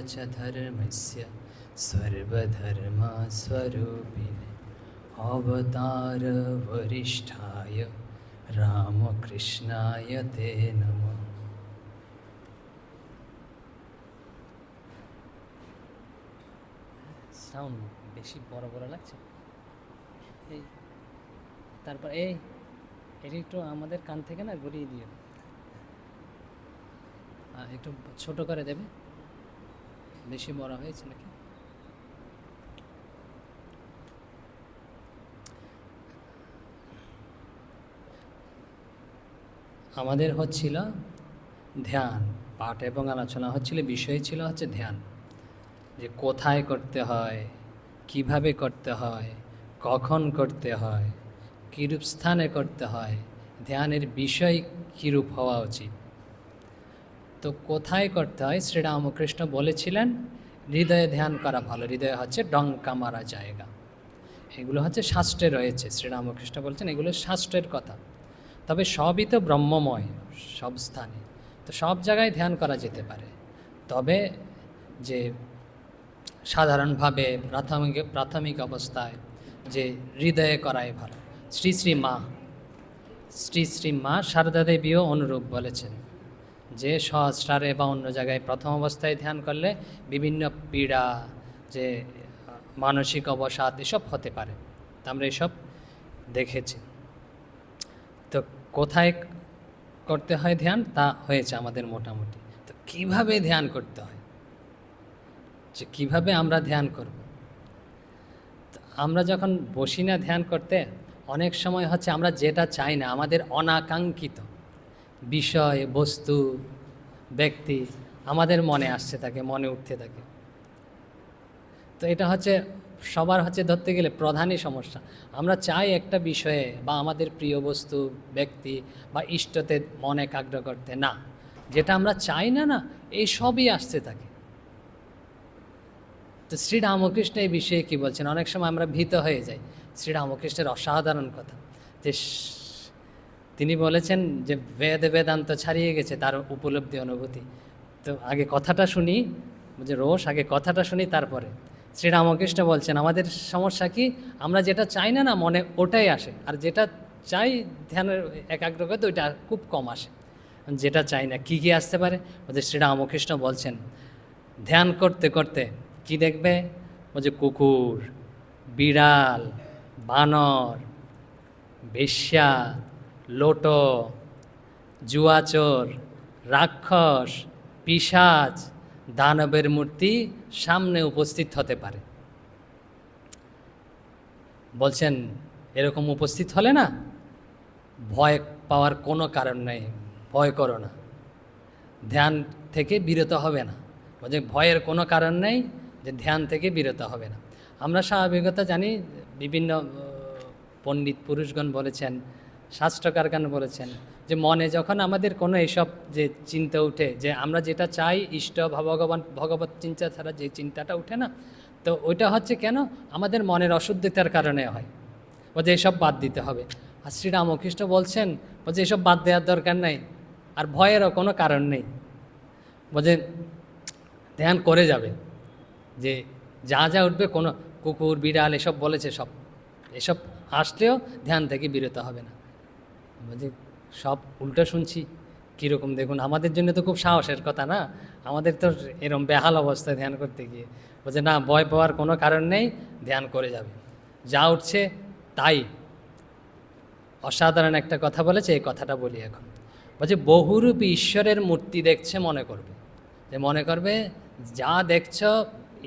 च धर्मस्य सर्वधर्मस्वरूपिणे अवतार वरिष्ठाय रामकृष्णाय ते नमः। সাউন্ড বেশি বড় বড় লাগছে। এই তারপর এটা একটু আমাদের কান থেকে না গড়িয়ে দিও, একটু ছোট করে দেবে, বেশি বড় হয়েছে নাকি। আমাদের হচ্ছিল ধ্যান পাঠ এবং আলোচনা হচ্ছিল, বিষয় ছিল হচ্ছে ধ্যান, যে কোথায় করতে হয়, কিভাবে করতে হয়, কখন করতে হয়, কীরূপ স্থানে করতে হয়, ধ্যানের বিষয় কীরূপ হওয়া উচিত। তো কোথায় করতে হয় শ্রীরামকৃষ্ণ বলেছিলেন হৃদয়ে ধ্যান করা ভালো, হৃদয়ে হচ্ছে ডঙ্কা মারা জায়গা। এগুলো হচ্ছে শাস্ত্রে রয়েছে, শ্রীরামকৃষ্ণ বলছেন এগুলো শাস্ত্রের কথা। তবে সবই তো ব্রহ্মময়, সব স্থানে তো সব জায়গায় ধ্যান করা যেতে পারে। তবে যে সাধারণভাবে প্রাথমিক অবস্থায় যে হৃদয়ে করাই ভালো। শ্রী শ্রী মা শারদা দেবীও অনুরূপ বলেছেন যে সহস্রারে বা অন্য জায়গায় প্রথম অবস্থায় ধ্যান করলে বিভিন্ন পীড়া, যে মানসিক অবসাদ এসব হতে পারে। তো আমরা এসব দেখেছি। তো কোথায় করতে হয় ধ্যান তা হয়েছে আমাদের মোটামুটি। তো কিভাবে ধ্যান করতে হয়, যে কিভাবে আমরা ধ্যান করব। আমরা যখন বসি না ধ্যান করতে, অনেক সময় হচ্ছে আমরা যেটা চাই না, আমাদের অনাকাঙ্ক্ষিত বিষয়, বস্তু, ব্যক্তি আমাদের মনে আসতে থাকে, মনে উঠতে থাকে। তো এটা হচ্ছে সবার হচ্ছে ধরতে গেলে প্রধানই সমস্যা। আমরা চাই একটা বিষয়ে বা আমাদের প্রিয় বস্তু, ব্যক্তি বা ইষ্টতে মন একাগ্র করতে, না যেটা আমরা চাই না না এই সবই আসতে থাকে। তো শ্রীরামকৃষ্ণ এই বিষয়ে কী বলছেন, অনেক সময় আমরা ভীত হয়ে যাই। শ্রীরামকৃষ্ণের অসাধারণ কথা, যে তিনি বলেছেন যে বেদান্ত ছাড়িয়ে গেছে তার উপলব্ধি অনুভূতি। তো আগে কথাটা শুনি, যে রোষ আগে কথাটা শুনি তারপরে। শ্রীরামকৃষ্ণ বলছেন আমাদের সমস্যা কি, আমরা যেটা চাই না না মনে ওটাই আসে, আর যেটা চাই ধ্যানের একাগ্র করতে ওইটা খুব কম আসে। যেটা চাই না কী কী আসতে পারে, ওদের শ্রীরামকৃষ্ণ বলছেন ধ্যান করতে করতে কি দেখবে, যে কুকুর, বিড়াল, বানর, বেশ্যা, লোটো, জুয়াচোর, রাক্ষস, পিশাচ, দানবের মূর্তি সামনে উপস্থিত হতে পারে। বলছেন এরকম উপস্থিত হলে না ভয় পাওয়ার কোনো কারণ নেই, ভয় করো না, ধ্যান থেকে বিরত হবে না। বলছে ভয়ের কোনো কারণ নেই, যে ধ্যান থেকে বিরত হবে না। আমরা স্বাভাবিকতা জানি, বিভিন্ন পণ্ডিত পুরুষগণ বলেছেন, শাস্ত্রকারগণ বলেছেন, যে মনে যখন আমাদের কোনো এসব যে চিন্তা উঠে, যে আমরা যেটা চাই ইষ্ট ভগবত চিন্তা ছাড়া যে চিন্তাটা উঠে না, তো ওইটা হচ্ছে কেন, আমাদের মনের অশুদ্ধিতার কারণে হয়। বলছে এসব বাদ দিতে হবে। আর শ্রীরামকৃষ্ণ বলছেন বলছে এসব বাদ দেওয়ার দরকার নেই, আর ভয়েরও কোনো কারণ নেই। বলছে ধ্যান করে যাবে, যে যা যা উঠবে, কোনো কুকুর, বিড়াল এসব বলেছে, সব এসব আসলেও ধ্যান থেকে বিরত হবে না। বলছে সব উল্টো শুনছি কীরকম, দেখুন আমাদের জন্য তো খুব সাহসের কথা না, আমাদের তো এরকম বেহাল অবস্থায় ধ্যান করতে গিয়ে। বলছে না, ভয় পাওয়ার কোনো কারণ নেই, ধ্যান করে যাবে, যা উঠছে তাই। অসাধারণ একটা কথা বলেছে, এই কথাটা বলি এখন। বলছে বহুরূপী ঈশ্বরের মূর্তি দেখছে মনে করবে, যে মনে করবে যা দেখছ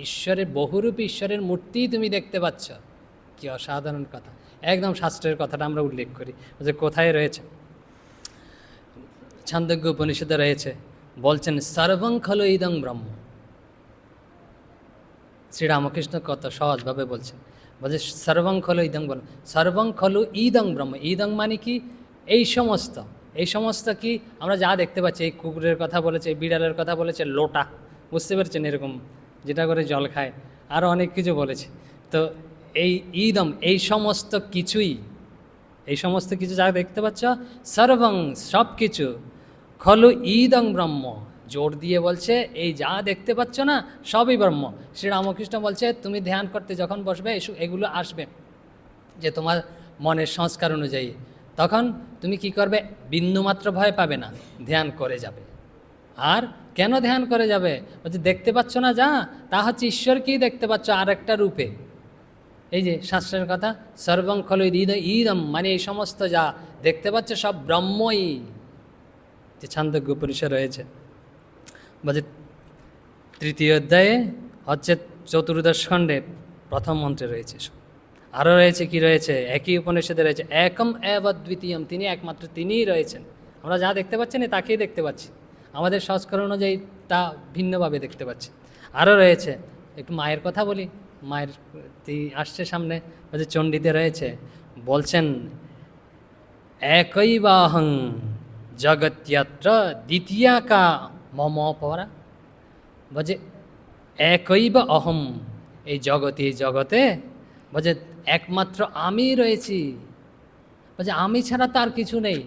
ঈশ্বরের, বহুরূপী ঈশ্বরের মূর্তিই তুমি দেখতে পাচ্ছ। কি অসাধারণ কথা, একদম শাস্ত্রের কথাটা আমরা উল্লেখ করি। যে কোথায় রয়েছে, ছান্দোগ্য উপনিষদে রয়েছে, বলছেন সর্বং খলু ইদং ব্রহ্ম। শ্রীরামকৃষ্ণ কত সহজভাবে বলছেন, বলছে সর্বং খলু ইদং ব্রহ্ম, সর্বং খলু ইদং ব্রহ্ম। ইদং মানে কি, এই সমস্ত কি আমরা যা দেখতে পাচ্ছি, এই কুকুরের কথা বলেছে, এই বিড়ালের কথা বলেছে, লোটা, বুঝতে পারছেন এরকম যেটা করে জল খায়, আরও অনেক কিছু বলেছে। তো এই ইদম, এই সমস্ত কিছু যা দেখতে পাচ্ছ, সর্বং সব কিছু, খলু ইদং ব্রহ্ম, জোর দিয়ে বলছে এই যা দেখতে পাচ্ছ না সবই ব্রহ্ম। শ্রীরামকৃষ্ণ বলছে তুমি ধ্যান করতে যখন বসবে এগুলো আসবে যে তোমার মনের সংস্কার অনুযায়ী, তখন তুমি কি করবে, বিন্দুমাত্র ভয় পাবে না, ধ্যান করে যাবে। আর কেন ধ্যান করে যাবে, বলছে দেখতে পাচ্ছ না যা, তা হচ্ছে ঈশ্বরকেই দেখতে পাচ্ছ আর একটা রূপে। এই যে শাস্ত্রের কথা, সর্বং খলু ইদম, মানে এই সমস্ত যা দেখতে পাচ্ছ সব ব্রহ্মই, যে ছান্দোগ্য উপনিষদ রয়েছে। বলছে তৃতীয় অধ্যায়ে হচ্ছে চতুর্দশ খণ্ডে প্রথম মন্ত্রে রয়েছে। আরও রয়েছে কি রয়েছে, একই উপনিষদে রয়েছে একম এব দ্বিতীয়ম, তিনি একমাত্র তিনিই রয়েছেন। আমরা যা দেখতে পাচ্ছি না তাকেই দেখতে পাচ্ছি, আমাদের সংস্কার অনুযায়ী তা ভিন্নভাবে দেখতে পাচ্ছি। আরও রয়েছে, একটু মায়ের কথা বলি, মায়ের আসছে সামনে, বলছে চণ্ডীতে রয়েছে, বলছেন একই বাহং জগত্যত্র দ্বিতীয়া কা মম পরা, বলছে একৈব অহম, এই জগতে বলছে একমাত্র আমি রয়েছি, বলছে আমি ছাড়া তার কিছু নেই।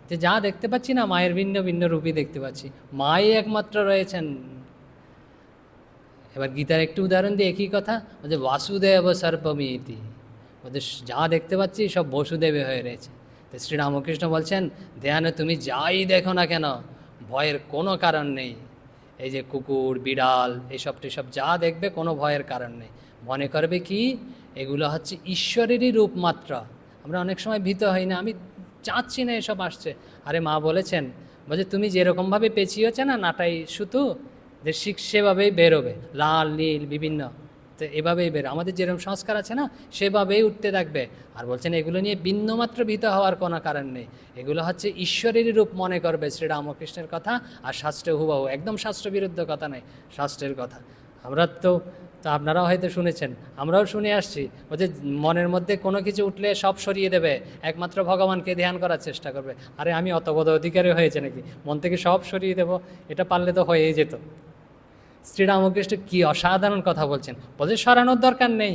যে যা দেখতে পাচ্ছি না মায়ের ভিন্ন ভিন্ন রূপই দেখতে পাচ্ছি, মাই একমাত্র রয়েছেন। এবার গীতার একটু উদাহরণ দিয়ে একই কথা, বলছে বাসুদেব সর্পমিতি, বলছে যা দেখতে পাচ্ছি সব বসুদেবে হয়ে রয়েছে। তো শ্রীরামকৃষ্ণ বলছেন ধ্যানে তুমি যাই দেখো না কেন ভয়ের কোনো কারণ নেই। এই যে কুকুর বিড়াল এসব টেসব যা দেখবে কোনো ভয়ের কারণ নেই, মনে করবে কি এগুলো হচ্ছে ঈশ্বরেরই রূপ মাত্র। আমরা অনেক সময় ভীত হই না, আমি চাচ্ছি না এসব আসছে, আরে মা বলেছেন, বলছে তুমি যেরকমভাবে পেঁচিয়েছে না নাটাই সুতো, যে শিখ সেভাবেই বেরোবে, লাল নীল বিভিন্ন, তো এভাবেই বেরো, আমাদের যেরকম সংস্কার আছে না সেভাবেই উঠতে থাকবে। আর বলছেন এগুলো নিয়ে বিন্দুমাত্র ভীত হওয়ার কোনো কারণ নেই, এগুলো হচ্ছে ঈশ্বরেরই রূপ মনে করবে, শ্রীরামকৃষ্ণের কথা। আর শাস্ত্রে হুবাহু, একদম শাস্ত্রবিরুদ্ধ কথা নেই, শাস্ত্রের কথা। আমরা তো আপনারাও হয়তো শুনেছেন, আমরাও শুনে আসছি, বলছে মনের মধ্যে কোনো কিছু উঠলে সব সরিয়ে দেবে, একমাত্র ভগবানকে ধ্যান করার চেষ্টা করবে। আরে আমি অত বড় অধিকারী হয়েছে নাকি মন থেকে সব সরিয়ে দেব, এটা পারলে তো হয়েই যেত। শ্রীরামকৃষ্ণ কি অসাধারণ কথা বলছেন, বলছে সরানোর দরকার নেই,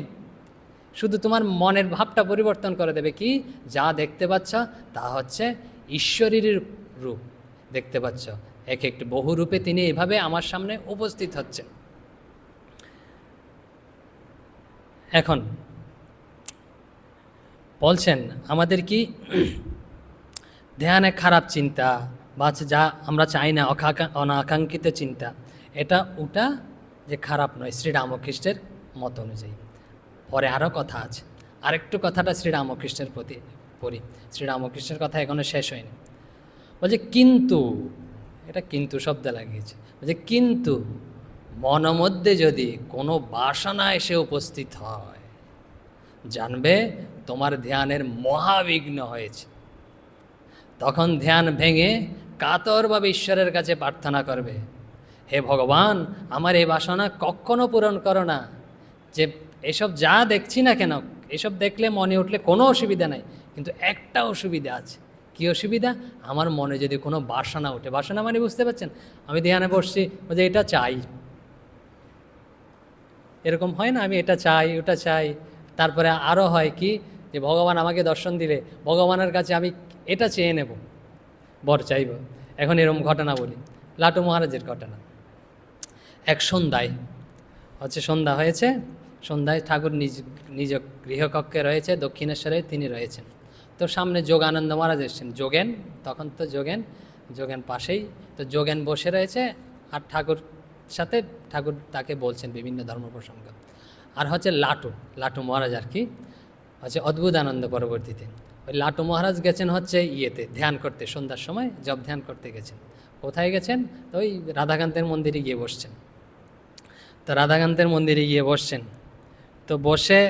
শুধু তোমার মনের ভাবটা পরিবর্তন করে দেবে। কি যা দেখতে পাচ্ছ তা হচ্ছে ঈশ্বরের রূপ দেখতে পাচ্ছ, এক একটি বহু রূপে তিনি এভাবে আমার সামনে উপস্থিত হচ্ছেন। এখন বলছেন আমাদের কি ধ্যানে খারাপ চিন্তা বা যা আমরা চাই না অনাকাঙ্ক্ষিত চিন্তা, এটা ওটা যে খারাপ নয় শ্রীরামকৃষ্ণের মত অনুযায়ী। পরে আরও কথা আছে, আরেকটু কথাটা শ্রীরামকৃষ্ণের প্রতি পড়ি, শ্রীরামকৃষ্ণের কথা এখনও শেষ হয়নি। বলছে কিন্তু, এটা কিন্তু শব্দ লাগিয়েছে, বলছে কিন্তু মনমধ্যে যদি কোনো বাসনা এসে উপস্থিত হয় জানবে তোমার ধ্যানের মহাবিঘ্ন হয়েছে। তখন ধ্যান ভেঙে কাতরভাবে ঈশ্বরের কাছে প্রার্থনা করবে, হে ভগবান আমার এই বাসনা কখনো পূরণ করো না। যে এসব যা দেখছি না কেন, এসব দেখলে মনে উঠলে কোনো অসুবিধা নাই, কিন্তু একটা অসুবিধা আছে। কী অসুবিধা? আমার মনে যদি কোনো বাসনা ওঠে, বাসনা মানে বুঝতে পারছেন, আমি ধ্যানে বসছি, যে এটা চাই, এরকম হয় না, আমি এটা চাই ওটা চাই। তারপরে আরও হয় কি, যে ভগবান আমাকে দর্শন দিলে ভগবানের কাছে আমি এটা চেয়ে নেব, বর চাইব। এখন এরকম ঘটনা বলি, লাটু মহারাজের ঘটনা। এক সন্ধ্যায় সন্ধ্যা হয়েছে, সন্ধ্যায় ঠাকুর নিজ গৃহকক্ষে রয়েছে, দক্ষিণেশ্বরে তিনি রয়েছেন। তো সামনে যোগানন্দ মহারাজ এসছেন, যোগেন, তখন তো যোগেন পাশেই, তো যোগেন বসে রয়েছে আর ঠাকুর তাকে বলছেন বিভিন্ন ধর্ম প্রসঙ্গ। আর লাটু মহারাজ আর কি অদ্ভুত আনন্দ পরবর্তীতে ওই লাটু মহারাজ গেছেন ইয়েতে ধ্যান করতে, সন্ধ্যার সময় জপ ধ্যান করতে গেছেন। কোথায় গেছেন? তো ওই রাধাকান্তের মন্দিরে গিয়ে বসছেন। তো রাধাকান্তের মন্দিরে গিয়ে বসছেন, তো বসে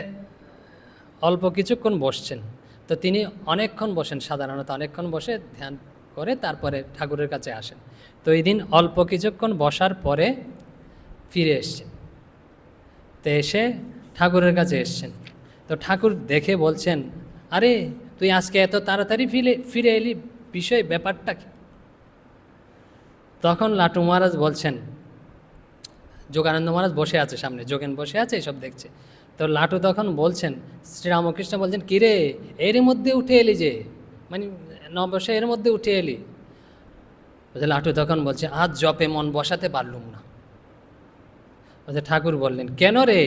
অল্প কিছুক্ষণ বসছেন। তো তিনি অনেকক্ষণ বসেন, সাধারণত অনেকক্ষণ বসে ধ্যান করে তারপরে ঠাকুরের কাছে আসেন। তো এই দিন অল্প কিছুক্ষণ বসার পরে ফিরে এসছেন। তো এসে ঠাকুরের কাছে এসছেন। তো ঠাকুর দেখে বলছেন, আরে তুই আজকে এত তাড়াতাড়ি ফিরে এলি, ব্যাপারটা কি? তখন লাটু মহারাজ বলছেন, যোগানন্দ মহারাজ বসে আছে সামনে, যোগেন বসে আছে এসব দেখছে। তো লাটু তখন বলছেন, শ্রীরামকৃষ্ণ বলছেন, কিরে এর মধ্যে উঠে এলি যে, মানে বসে এর মধ্যে উঠে এলি। বলছে লাটু তখন বলছে আজ জপে মন বসাতে পারলুম না। বলছে ঠাকুর বললেন কেন রে?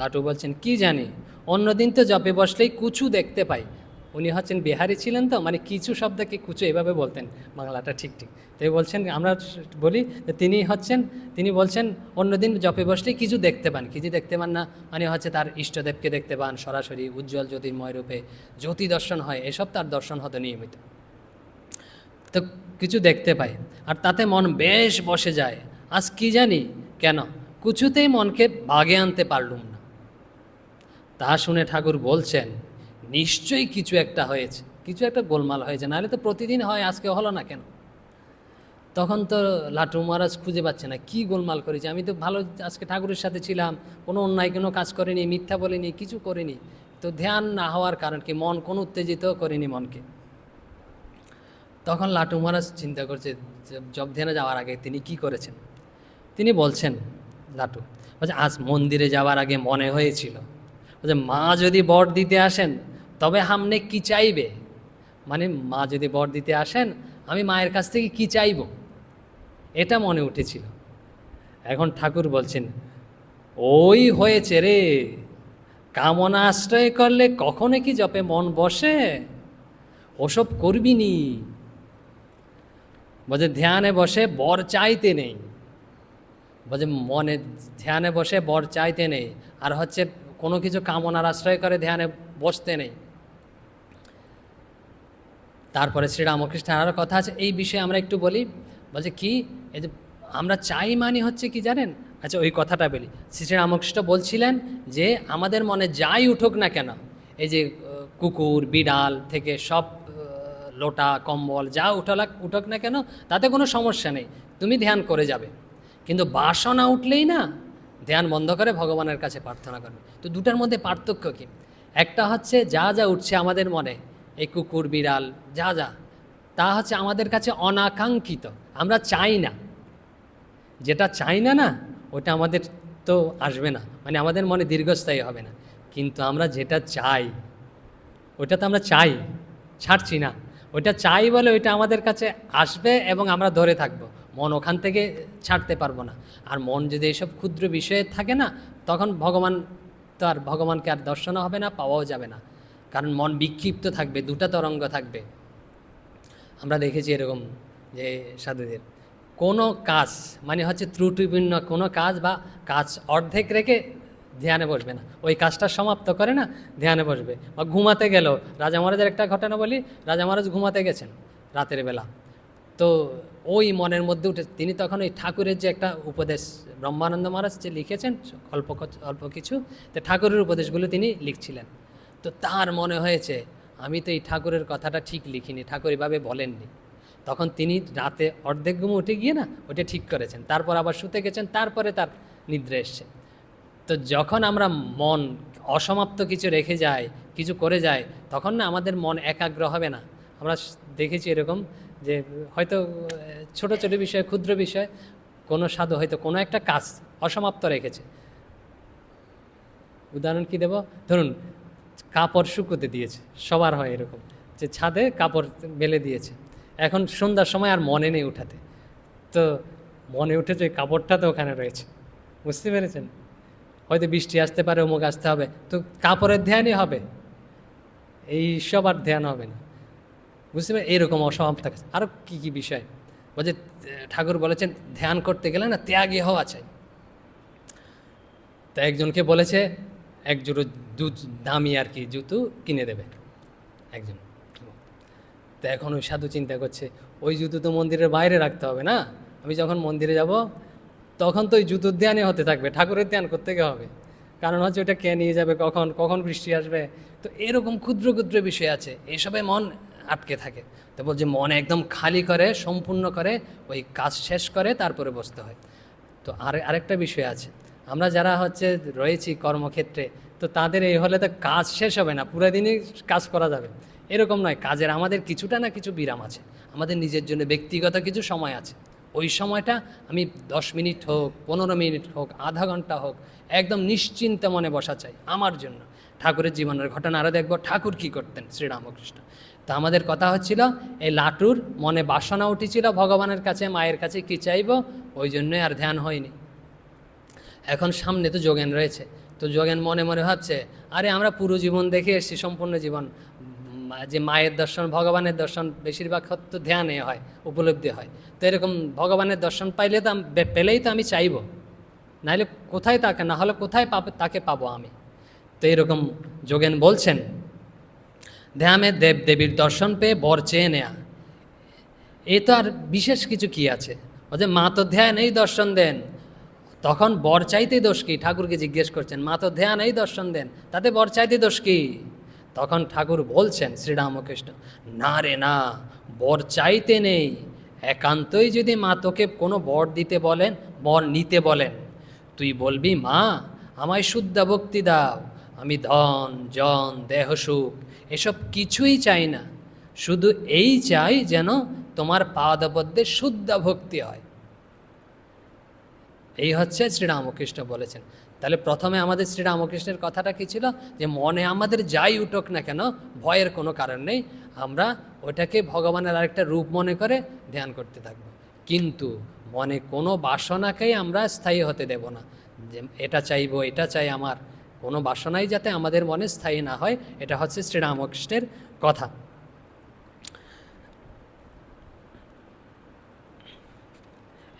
লাটু বলছেন কি জানি, অন্যদিন তো জপে বসলেই কুচু দেখতে পাই। উনি হচ্ছেন বিহারি ছিলেন তো, মানে কিছু শব্দকে কুচু এভাবে বলতেন, বাংলাটা ঠিক ঠিক। তাই বলছেন আমরা বলি যে তিনি বলছেন অন্যদিন জপে বসলেই কিছু দেখতে পান। কিছু দেখতে পান না মানে হচ্ছে তার ইষ্টদেবকে দেখতে পান সরাসরি, উজ্জ্বল জ্যোতির্ময় রূপে জ্যোতি দর্শন হয়, এসব তার দর্শন হতো নিয়মিত। তো কিছু দেখতে পাই আর তাতে মন বেশ বসে যায়। আজ কি জানি কেন কিছুতেই মনকে বাগে আনতে পারলুম না। তা শুনে ঠাকুর বলছেন নিশ্চয়ই কিছু একটা হয়েছে, কিছু একটা গোলমাল হয়েছে, নাহলে তো প্রতিদিন হয়, আজকে হলো না কেন? তখন তো লাটু মহারাজ খুঁজে পাচ্ছে না কি গোলমাল করেছে, আমি তো ভালো আজকে ঠাকুরের সাথে ছিলাম, কোনো অন্যায় কোনো কাজ করিনি, মিথ্যা বলিনি, কিছু করিনি। তো ধ্যান না হওয়ার কারণ কি? মন কোনো উত্তেজিত করিনি মনকে। তখন লাটু মহারাজ চিন্তা করছে জপ ধ্যানে যাওয়ার আগে তিনি কি করেছেন। তিনি বলছেন লাটু বলছে আজ মন্দিরে যাওয়ার আগে মনে হয়েছিল বলছে মা যদি বর দিতে আসেন তবে হামনে কি চাইবে, মানে মা যদি বর দিতে আসেন আমি মায়ের কাছ থেকে কি চাইব, এটা মনে উঠেছিল। এখন ঠাকুর বলছেন ওই হয়েছে রে, কামনা আশ্রয় করলে কখনো কি জপে মন বসে? ওসব করবি নি। বলছে ধ্যানে বসে বর চাইতে নেই, বলছে মনে ধ্যানে বসে বর চাইতে নেই, আর হচ্ছে কোনো কিছু কামনার আশ্রয় করে ধ্যানে বসতে নেই। তারপরে শ্রীরামকৃষ্ণের আরও কথা আছে এই বিষয়ে, আমরা একটু বলি। বলছে কি, এই যে আমরা চাই মানে হচ্ছে কি জানেন? আচ্ছা ওই কথাটা বলি। শ্রীরামকৃষ্ণ বলছিলেন যে আমাদের মনে যাই উঠুক না কেন, এই যে কুকুর বিড়াল থেকে সব লোটা কম্বল যা উঠুক না কেন তাতে কোনো সমস্যা নেই, তুমি ধ্যান করে যাবে। কিন্তু বাসনা উঠলেই না ধ্যান বন্ধ করে ভগবানের কাছে প্রার্থনা করবে। তো দুটার মধ্যে পার্থক্য কি? একটা হচ্ছে যা যা উঠছে আমাদের মনে, এই কুকুর বিড়াল যা যা, তা হচ্ছে আমাদের কাছে অনাকাঙ্ক্ষিত, আমরা চাই না। যেটা চাই না না ওটা আমাদের তো আসবে না, মানে আমাদের মনে দীর্ঘস্থায়ী হবে না। কিন্তু আমরা যেটা চাই ওটা তো আমরা চাই, ছাড়ছি না। ওইটা চাই বলে ওইটা আমাদের কাছে আসবে এবং আমরা ধরে থাকবো, মন ওখান থেকে ছাড়তে পারবো না। আর মন যদি এইসব ক্ষুদ্র বিষয়ে থাকে না তখন ভগবানকে আর দর্শনও হবে না, পাওয়াও যাবে না, কারণ মন বিক্ষিপ্ত থাকবে, দুটা তরঙ্গ থাকবে। আমরা দেখেছি এরকম যে সাধুদের কোনো কাজ মানে হচ্ছে ত্রুটিপূর্ণ কোনো কাজ বা কাজ অর্ধেক রেখে ধ্যানে বসবে না, ওই কাজটা সমাপ্ত করে না ধ্যানে বসবে। বা ঘুমাতে গেল, রাজা মহারাজের একটা ঘটনা বলি। রাজা মহারাজ ঘুমাতে গেছেন রাতের বেলা, তো ওই মনের মধ্যে উঠে তিনি তখন ওই ঠাকুরের যে একটা উপদেশ ব্রহ্মানন্দ মহারাজ যে লিখেছেন অল্প কিছু, তো ঠাকুরের উপদেশগুলো তিনি লিখছিলেন। তো তার মনে হয়েছে আমি তো এই ঠাকুরের কথাটা ঠিক লিখিনি, ঠাকুর এভাবে বলেননি। তখন তিনি রাতে অর্ধেক ঘুমে উঠে গিয়ে না ওটা ঠিক করেছেন, তারপর আবার শুতে গেছেন, তারপরে তার নিদ্রা এসছে। তো যখন আমরা মন অসমাপ্ত কিছু রেখে যাই, কিছু করে যাই, তখন না আমাদের মন একাগ্র হবে না। আমরা দেখেছি এরকম যে হয়তো ছোট ছোট বিষয়, ক্ষুদ্র বিষয়, কোনো সাধু হয়তো কোনো একটা কাজ অসমাপ্ত রেখেছে। উদাহরণ কি দেব, ধরুন কাপড় শুকোতে দিয়েছে, সবার হয় এরকম যে ছাদে কাপড় মেলে দিয়েছে, এখন সন্ধ্যার সময় আর মনে নেই উঠাতে, তো মনে উঠেছে ওই কাপড়টা তো ওখানে রয়েছে, বুঝতে পেরেছেন? হয়তো বৃষ্টি আসতে পারে, অমুক আসতে হবে, তো কাপড়ের ধ্যানই হবে, এই সব আর ধ্যান হবে না, বুঝতে পারেন? এইরকম অসমাপ্ত কাজ। আরও কী কী বিষয় বলছে ঠাকুর বলেছেন ধ্যান করতে গেলে না ত্যাগী হওয়া চাই। তা একজনকে বলেছে এক জোড়ো দামি আর কি জুতো কিনে দেবে একজন। তো এখন ওই সাধু চিন্তা করছে ওই জুতো তো মন্দিরের বাইরে রাখতে হবে না, আমি যখন মন্দিরে যাব তখন তো ওই জুতোর ধ্যানে হতে থাকবে, ঠাকুরের ধ্যান করতে হবে, কারণ হচ্ছে ওটা কে নিয়ে যাবে, কখন বৃষ্টি আসবে। তো এরকম ক্ষুদ্র ক্ষুদ্র বিষয় আছে, এসবে মন আটকে থাকে। তো বলছে মন একদম খালি করে, সম্পূর্ণ করে, ওই কাজ শেষ করে তারপরে বসতে হয়। তো আরেকটা বিষয় আছে, আমরা যারা হচ্ছে রয়েছি কর্মক্ষেত্রে, তো তাদের এই হলে তো কাজ শেষ হবে না, পুরো দিনই কাজ করা যাবে এরকম নয়। কাজের আমাদের কিছুটা না কিছু বিরাম আছে, আমাদের নিজের জন্য ব্যক্তিগত কিছু সময় আছে। ওই সময়টা আমি 10 মিনিট হোক, 15 মিনিট হোক, আধা ঘন্টা হোক, একদম নিশ্চিন্ত মনে বসা চাই আমার জন্য। ঠাকুরের জীবনের ঘটনা আরও দেখব, ঠাকুর কী করতেন শ্রীরামকৃষ্ণ। তো আমাদের কথা হচ্ছিল এই লাটুর মনে বাসনা উঠেছিল ভগবানের কাছে, মায়ের কাছে কী চাইব, ওই জন্যই আর ধ্যান হয়নি। এখন সামনে তো যোগেন রয়েছে, তো যোগেন মনে মনে ভাবছে, আরে আমরা পুরো জীবন দেখে এসেছি, সম্পূর্ণ জীবন যে মায়ের দর্শন, ভগবানের দর্শন বেশিরভাগ তো ধ্যানে হয়, উপলব্ধি হয়। তো এরকম ভগবানের দর্শন পাইলে তো পেলেই তো আমি চাইব, নাহলে কোথায় তাকে, না হলে কোথায় তাকে পাবো আমি। তো এরকম যোগেন বলছেন, ধ্যানে দেব দেবীর দর্শন পেয়ে বর চেয়ে নেয়া, এ তো আর বিশেষ কিছু কি আছে, বলছে মা তো ধ্যান এই দর্শন দেন, তখন বর চাইতে দোষ কি? ঠাকুরকে জিজ্ঞেস করছেন, মা তো ধ্যান এই দর্শন দেন, তাতে বর চাইতে দোষ কি? তখন ঠাকুর বলছেন শ্রীরামকৃষ্ণ, না রে না, বর চাইতে নেই, একান্তই যদি মা তোকে কোনো বর দিতে বলেন, বর নিতে বলেন, তুই বলবি মা আমায় শুদ্ধ ভক্তি দাও, আমি ধন জন দেহ সুখ এসব কিছুই চাই না, শুধু এই চাই যেন তোমার পাদপদ্মে শুদ্ধ ভক্তি হয়। এই হচ্ছে শ্রীরামকৃষ্ণ বলেছেন। তাহলে প্রথমে আমাদের শ্রীরামকৃষ্ণের কথাটা কী ছিল, যে মনে আমাদের যাই উঠুক না কেন, ভয়ের কোনো কারণ নেই, আমরা ওটাকে ভগবানের আরেকটা রূপ মনে করে ধ্যান করতে থাকবো। কিন্তু মনে কোনো বাসনাকেই আমরা স্থায়ী হতে দেব না, যে এটা চাইবো এটা চাই, আমার কোনো বাসনাই যাতে আমাদের মনে স্থায়ী না হয়, এটা হচ্ছে শ্রীরামকৃষ্ণের কথা।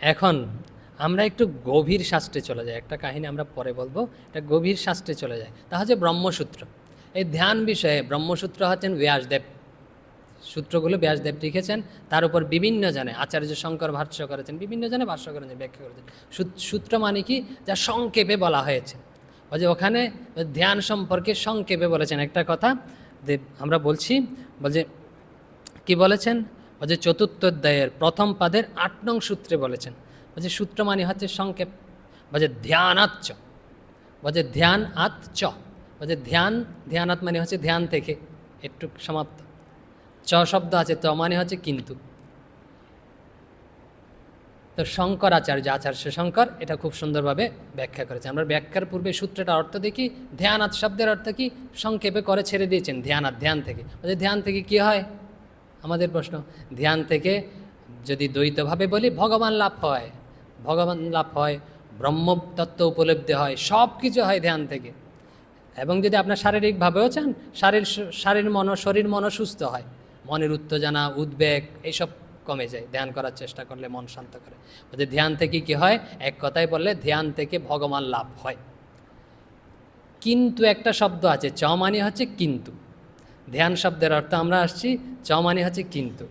এখন আমরা একটু গভীর শাস্ত্রে চলে যাই, একটা কাহিনী আমরা পরে বলবো, এটা গভীর শাস্ত্রে চলে যায়, তা হচ্ছে ব্রহ্মসূত্র। এই ধ্যান বিষয়ে ব্রহ্মসূত্র হচ্ছেন ব্যাসদেব, সূত্রগুলো ব্যাসদেব লিখেছেন, তার উপর বিভিন্ন জনে, আচার্য শঙ্কর ভাষ্য করেছেন, বিভিন্ন জনে ভাষ্য করেছেন, ব্যাখ্যা করেছেন। সূত্র মানে কি, যা সংক্ষেপে বলা হয়েছে, যে ওখানে ধ্যান সম্পর্কে সংক্ষেপে বলেছেন একটা কথা, আমরা বলছি, বলছে কি বলেছেন, যে চতুর্থ অধ্যায়ের প্রথম পাদের 8 নং সূত্রে বলেছেন, বলছে সূত্র মানে হচ্ছে সংক্ষেপ, বলছে ধ্যানাচ্চ, বলছে ধ্যান আচ্চ, বলছে ধ্যানাৎ মানে হচ্ছে ধ্যান থেকে, একটু সমাপ্ত, চ শব্দ আছে, ত মানে হচ্ছে কিন্তু। তো শঙ্করাচার্য, আচার্য শঙ্কর এটা খুব সুন্দরভাবে ব্যাখ্যা করেছে। আমরা ব্যাখ্যার পূর্বে সূত্রটা অর্থ দেখি। ধ্যানাৎ শব্দের অর্থ কি, সংক্ষেপে করে ছেড়ে দিয়েছেন, ধ্যানাৎ ধ্যান থেকে। বলছে ধ্যান থেকে কি হয়, আমাদের প্রশ্ন, ধ্যান থেকে যদি দ্বৈতভাবে বলি, ভগবান লাভ হয়, ভগবান লাভ হয়, ব্রহ্মতত্ত্ব উপলব্ধি হয়, সব কিছু হয় ধ্যান থেকে। এবং যদি আপনার শারীরিকভাবেও চান, শরীর মনও সুস্থ হয়, মনের উত্তেজনা উদ্বেগ এইসব কমে যায় ধ্যান করার চেষ্টা করলে, মন শান্ত করে। বলছে ধ্যান থেকে কি হয়, এক কথায় বললে ধ্যান থেকে ভগবান লাভ হয়। কিন্তু একটা শব্দ আছে, চ মানে হচ্ছে কিন্তু, ধ্যান শব্দের অর্থ আমরা আসছি, চ মানে হচ্ছে কিন্তু।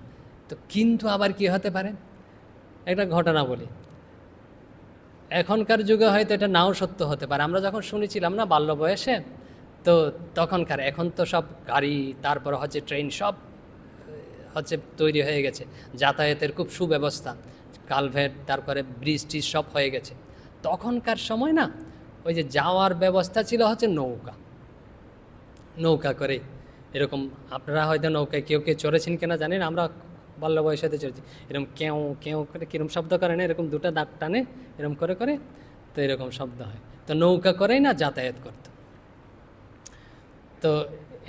তো কিন্তু আবার কি হতে পারে, একটা ঘটনা বলি, এখনকার যুগে হয়তো এটা নাও সত্য হতে পারে। আমরা যখন শুনেছিলাম না বাল্য বয়সে, তো তখনকার, এখন তো সব গাড়ি, তারপর হচ্ছে ট্রেন, সব হচ্ছে তৈরি হয়ে গেছে, যাতায়াতের খুব সুব্যবস্থা, কালভেট, তারপরে ব্রিজ টিজ সব হয়ে গেছে। তখনকার সময় না, ওই যে যাওয়ার ব্যবস্থা ছিল হচ্ছে নৌকা করে, এরকম আপনারা হয়তো নৌকায় কেউ কেউ চড়েছেন কিনা জানেন, আমরা বাল্য বয়সেতে চড়েছি, এরকম কেউ কেউ করে কীরকম শব্দ করে না, এরকম দুটো দাঁত টানে এরকম করে করে, তো এরকম শব্দ হয়। তো নৌকা করেই না যাতায়াত করত। তো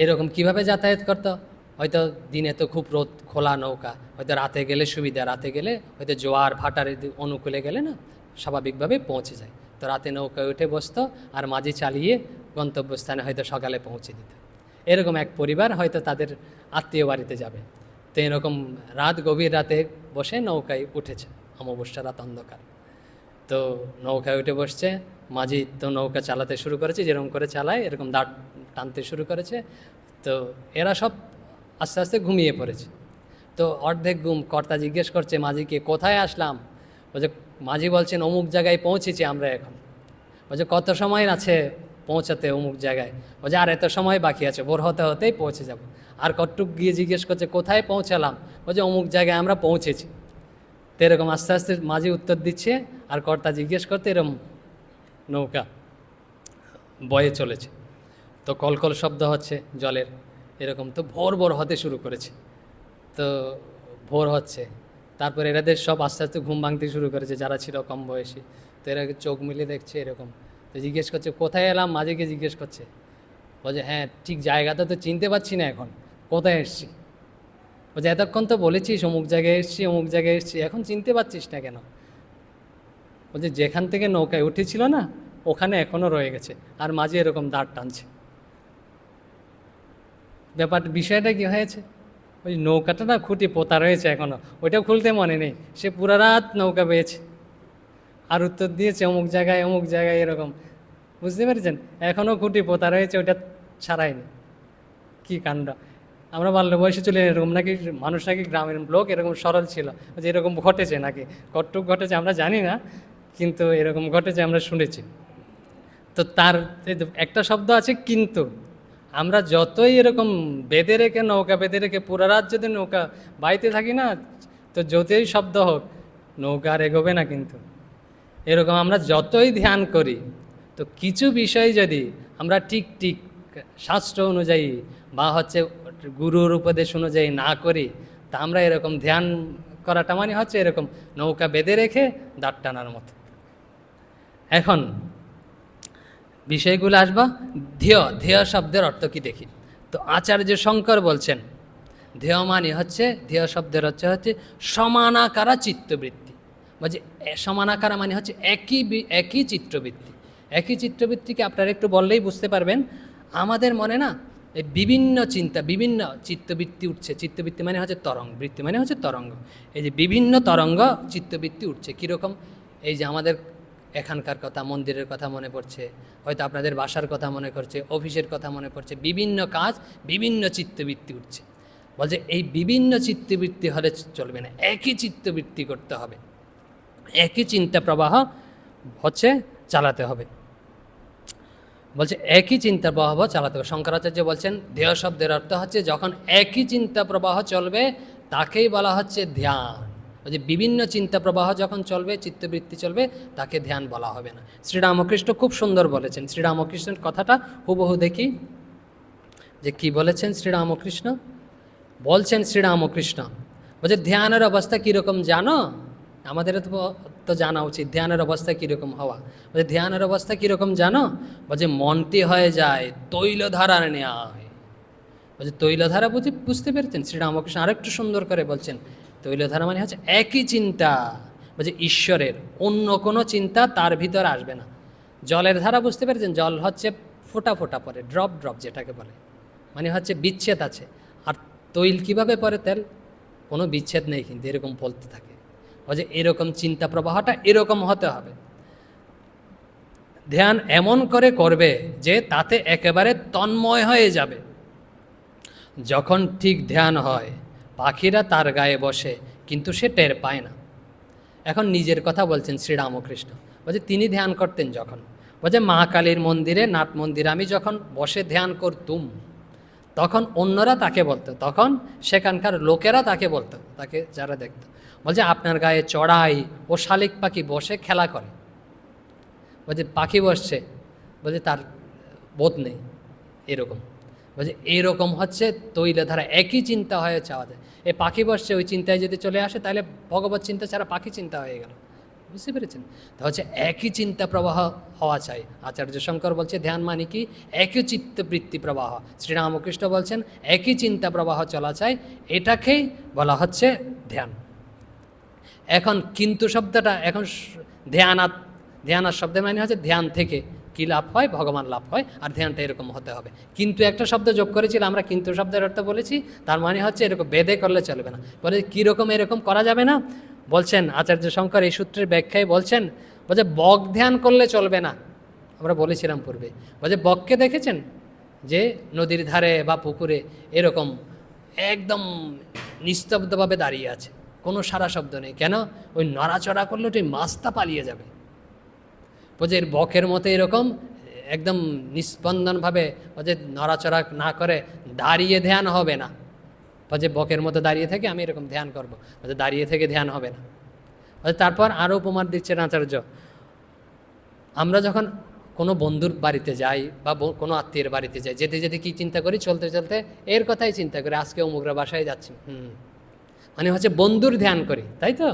এরকম কিভাবে যাতায়াত করতো, হয়তো দিনে তো খুব রোদ, খোলা নৌকা, হয়তো রাতে গেলে সুবিধা, রাতে গেলে হয়তো জোয়ার ভাটার অনুকূলে গেলে না স্বাভাবিকভাবে পৌঁছে যায়। তো রাতে নৌকায় উঠে বসতো, আর মাঝি চালিয়ে গন্তব্যস্থানে হয়তো সকালে পৌঁছে দিত। এরকম এক পরিবার হয়তো তাদের আত্মীয় বাড়িতে যাবে, তো এরকম গভীর রাতে বসে নৌকায় উঠেছে, অমাবস্যা রাত, অন্ধকার। তো নৌকায় উঠে বসছে, মাঝি তো নৌকা চালাতে শুরু করেছে, যেরকম করে চালায় এরকম দাঁড় টানতে শুরু করেছে। তো এরা সব আস্তে আস্তে ঘুমিয়ে পড়েছে। তো অর্ধেক ঘুম, কর্তা জিজ্ঞেস করছে মাঝিকে, কোথায় আসলাম? বলছে, মাঝি বলছেন অমুক জায়গায় পৌঁছেছি আমরা এখন। বলছে কত সময় আছে পৌঁছাতে অমুক জায়গায়? বলছে আর এত সময় বাকি আছে, ভোর হতে হতেই পৌঁছে যাব। আর কটুক গিয়ে জিজ্ঞেস করছে কোথায় পৌঁছালাম? বলছে অমুক জায়গায় আমরা পৌঁছেছি। তো এরকম আস্তে আস্তে মাঝি উত্তর দিচ্ছে, আর কর্তা জিজ্ঞেস করতে এরকম নৌকা বয়ে চলেছে। তো কলকল শব্দ হচ্ছে জলের, এরকম। তো ভোর ভোর হতে শুরু করেছে, তো ভোর হচ্ছে, তারপর এরাদের সব আস্তে আস্তে ঘুম ভাঙতে শুরু করেছে, যারা ছিল কম বয়সী। তো এরা চোখ মিলে দেখছে এরকম, তো জিজ্ঞেস করছে কোথায় এলাম, মাঝিকে জিজ্ঞেস করছে। বলছে হ্যাঁ ঠিক জায়গাটা তো চিনতে পারছি না এখন, কোথায় এসছি? বলছে এতক্ষণ তো বলেছিস অমুক জায়গায় এসছি অমুক জায়গায় এসছি, এখন চিনতে পারছিস না কেন? বলছে যেখান থেকে নৌকায় উঠেছিল না ওখানে এখনও রয়ে গেছে, আর মাঝে এরকম দাঁড় টানছে। বিষয়টা কি হয়েছে, ওই নৌকাটা না খুঁটি পোতা রয়েছে এখনও, ওইটাও খুলতে মনে নেই, সে পুরা রাত নৌকা পেয়েছে আর উত্তর দিয়েছে অমুক জায়গায় এরকম। বুঝতে পেরেছেন? এখনও খুঁটি পোতা রয়েছে, ওইটা ছাড়ায়নি। কি কাণ্ড! আমরা বাল্য বয়সে চলে এরকম নাকি মানুষ নাকি গ্রামের লোক এরকম সরল ছিল, যে এরকম ঘটেছে নাকি, কতটুক ঘটেছে আমরা জানি না, কিন্তু এরকম ঘটেছে আমরা শুনেছি। তো তার একটা শব্দ আছে কিন্তু। আমরা যতই এরকম বেঁধে রেখে নৌকা বেঁধে রেখে পুরা রাত যদি নৌকা বাইতে থাকি না, তো যতই শব্দ হোক নৌকা আর এগোবে না। কিন্তু এরকম আমরা যতই ধ্যান করি, তো কিছু বিষয় যদি আমরা ঠিক ঠিক শাস্ত্র অনুযায়ী বা হচ্ছে গুরুর উপদেশ অনুযায়ী না করি, তা আমরা এরকম ধ্যান করাটা মানে হচ্ছে এরকম নৌকা বেঁধে রেখে দাঁড় টানার মতো। এখন বিষয়গুলো আসবা। ধ্যেয় শব্দের অর্থ কি দেখি। তো আচার্য শঙ্কর বলছেন ধ্যেয় মানে হচ্ছে, ধ্যেয় শব্দের হচ্ছে সমানাকারা চিত্তবৃত্তি। বলছে সমানাকারা মানে হচ্ছে একই চিত্তবৃত্তি। একই চিত্তবৃত্তিকে আপনারা একটু বললেই বুঝতে পারবেন। আমাদের মনে না এই বিভিন্ন চিন্তা, বিভিন্ন চিত্তবৃত্তি উঠছে। চিত্তবৃত্তি মানে হচ্ছে তরঙ্গ, বৃত্তি মানে হচ্ছে তরঙ্গ। এই যে বিভিন্ন তরঙ্গ চিত্তবৃত্তি উঠছে কীরকম, এই যে আমাদের এখানকার কথা, মন্দিরের কথা মনে পড়ছে, হয়তো আপনাদের বাসার কথা মনে করছে, অফিসের কথা মনে পড়ছে, বিভিন্ন কাজ, বিভিন্ন চিত্তবৃত্তি উঠছে। বলছে এই বিভিন্ন চিত্তবৃত্তি হলে চলবে না, একই চিত্তবৃত্তি করতে হবে, একই চিন্তা প্রবাহ হচ্ছে চালাতে হবে। বলছে একই চিন্তা প্রবাহ চালাতে হবে। শঙ্করাচার্য বলছেন ধ্যেয় শব্দের অর্থ হচ্ছে যখন একই চিন্তা প্রবাহ চলবে তাকেই বলা হচ্ছে ধ্যান। যে বিভিন্ন চিন্তা প্রবাহ যখন চলবে, চিত্তবৃত্তি চলবে, তাকে ধ্যান বলা হবে না। শ্রীরামকৃষ্ণ খুব সুন্দর বলেছেন। শ্রীরামকৃষ্ণের কথাটা হুবহু দেখি যে কি বলেছেন শ্রীরামকৃষ্ণ। বলছেন শ্রীরামকৃষ্ণ বলছে ধ্যানের অবস্থা কীরকম জানো? আমাদের তো জানা উচিত ধ্যানের অবস্থা কীরকম হওয়া। বলছে ধ্যানের অবস্থা কীরকম জানো? বলছে মনটি হয়ে যায় তৈলধারার ন্যায়। বলছে তৈলধারা বুঝতে পেরেছেন? শ্রীরামকৃষ্ণ আরেকটু সুন্দর করে বলছেন তৈলধারা মানে হচ্ছে একই চিন্তা। বলছে ঈশ্বরের, অন্য কোনো চিন্তা তার ভিতর আসবে না। জলের ধারা বুঝতে পেরেছেন? জল হচ্ছে ফোঁটা ফোঁটা পড়ে, ড্রপ ড্রপ যেটাকে বলে, মানে হচ্ছে বিচ্ছেদ আছে। আর তৈল কিভাবে পড়ে? তেল, কোনো বিচ্ছেদ নেই, কিন্তু এরকম বলতে থাকে। বলছে এরকম চিন্তা প্রবাহটা এরকম হতে হবে। ধ্যান এমন করে করবে যে তাতে একেবারে তন্ময় হয়ে যাবে। যখন ঠিক ধ্যান হয় পাখিরা তার গায়ে বসে, কিন্তু সে টের পায় না। এখন নিজের কথা বলছেন শ্রীরামকৃষ্ণ। বলছে তিনি ধ্যান করতেন যখন, বলছে মা কালীর মন্দিরে, নাট মন্দিরে আমি যখন বসে ধ্যান করতুম, তখন অন্যরা তাকে বলতো, তখন সেখানকার লোকেরা তাকে বলতো, তাকে যারা দেখতো, বলছে আপনার গায়ে চড়াই ও শালিক পাখি বসে খেলা করে। বলছে পাখি বসছে, বলছে তার বোধ নেই, এরকম। বলছে এরকম হচ্ছে তৈলধারা, একই চিন্তা হয়ে চাওয়া যায়। এই পাখি বসছে, ওই চিন্তায় যদি চলে আসে তাহলে ভগবত চিন্তা ছাড়া পাখি চিন্তা হয়ে গেল। বুঝতে পেরেছেন? তা হচ্ছে একই চিন্তা প্রবাহ হওয়া চাই। আচার্য শঙ্কর বলছে ধ্যান মানে কি? একই চিত্তবৃত্তি প্রবাহ। শ্রীরামকৃষ্ণ বলছেন একই চিন্তা প্রবাহ চলা চাই, এটাকেই বলা হচ্ছে ধ্যান। এখন কিন্তু শব্দটা, এখন ধ্যানার শব্দের মানে হচ্ছে ধ্যান থেকে কী লাভ হয়? ভগবান লাভ হয়। আর ধ্যানটা এরকম হতে হবে। কিন্তু একটা শব্দ যোগ করেছিলাম আমরা, কিন্তু শব্দের অর্থ বলেছি, তার মানে হচ্ছে এরকম বেদে করলে চলবে না। বলে কীরকম এরকম করা যাবে না? বলছেন আচার্য শঙ্কর এই সূত্রের ব্যাখ্যায় বলছেন, বলছে বক ধ্যান করলে চলবে না। আমরা বলেছিলাম পূর্বে, বলছে বককে দেখেছেন যে নদীর ধারে বা পুকুরে এরকম একদম নিস্তব্ধভাবে দাঁড়িয়ে আছে, কোনো সারা শব্দ নেই। কেন? ওই নড়াচড়া করলে ওই মাছটা পালিয়ে যাবে। বলছে এর বকের মতো এরকম একদম নিস্পন্দনভাবে বলছে নড়াচড়া না করে দাঁড়িয়ে ধ্যান হবে না। বলছে বকের মতো দাঁড়িয়ে থেকে আমি এরকম ধ্যান করবো, বলছে দাঁড়িয়ে থেকে ধ্যান হবে না। বলছে তারপর আরও উপমার দিচ্ছেন আচার্য, আমরা যখন কোনো বন্ধুর বাড়িতে যাই বা কোনো আত্মীয়ের বাড়িতে যাই, যেতে যেতে কী চিন্তা করি? চলতে চলতে এর কথাই চিন্তা করি, আজকে অমুকরা বাসায় যাচ্ছি, মানে হচ্ছে বন্ধুর ধ্যান করি, তাই তো?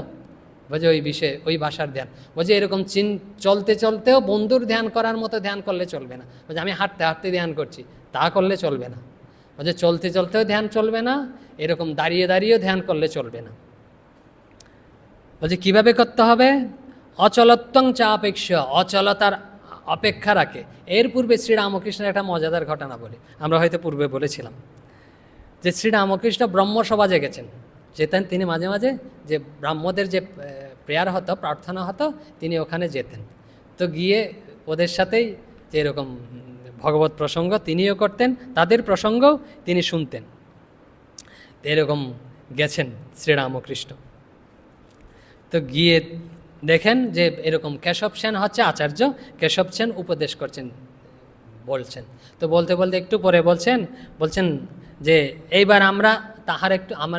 বলছে ওই বিষয়ে ওই ভাষার ধ্যান। বলছে এরকম চলতে চলতেও বন্ধুর ধ্যান করার মতো ধ্যান করলে চলবে না। বলছে আমি হাঁটতে হাঁটতে ধ্যান করছি, তা করলে চলবে না। যে চলতে চলতেও ধ্যান চলবে না, এরকম দাঁড়িয়ে দাঁড়িয়েও ধ্যান করলে চলবে না। বলছে কীভাবে করতে হবে? অচলত্বং চা অপেক্ষ, অচলতার অপেক্ষা রাখে। এর পূর্বে শ্রীরামকৃষ্ণের একটা মজাদার ঘটনা বলি, আমরা হয়তো পূর্বে বলেছিলাম যে শ্রীরামকৃষ্ণ ব্রহ্মসভা গেছেন, যেতেন তিনি মাঝে মাঝে, যে ব্রাহ্মদের যে প্রেয়ার হতো, প্রার্থনা হতো, তিনি ওখানে যেতেন। তো গিয়ে ওদের সাথেই যে এরকম ভগবত প্রসঙ্গ তিনিও করতেন, তাদের প্রসঙ্গও তিনি শুনতেন। এরকম গেছেন শ্রীরামকৃষ্ণ। তো গিয়ে দেখেন যে এরকম কেশব সেন হচ্ছে আচার্য, কেশব সেন উপদেশ করছেন, বলছেন। তো বলতে বলতে একটু পরে বলছেন যে এইবার আমরা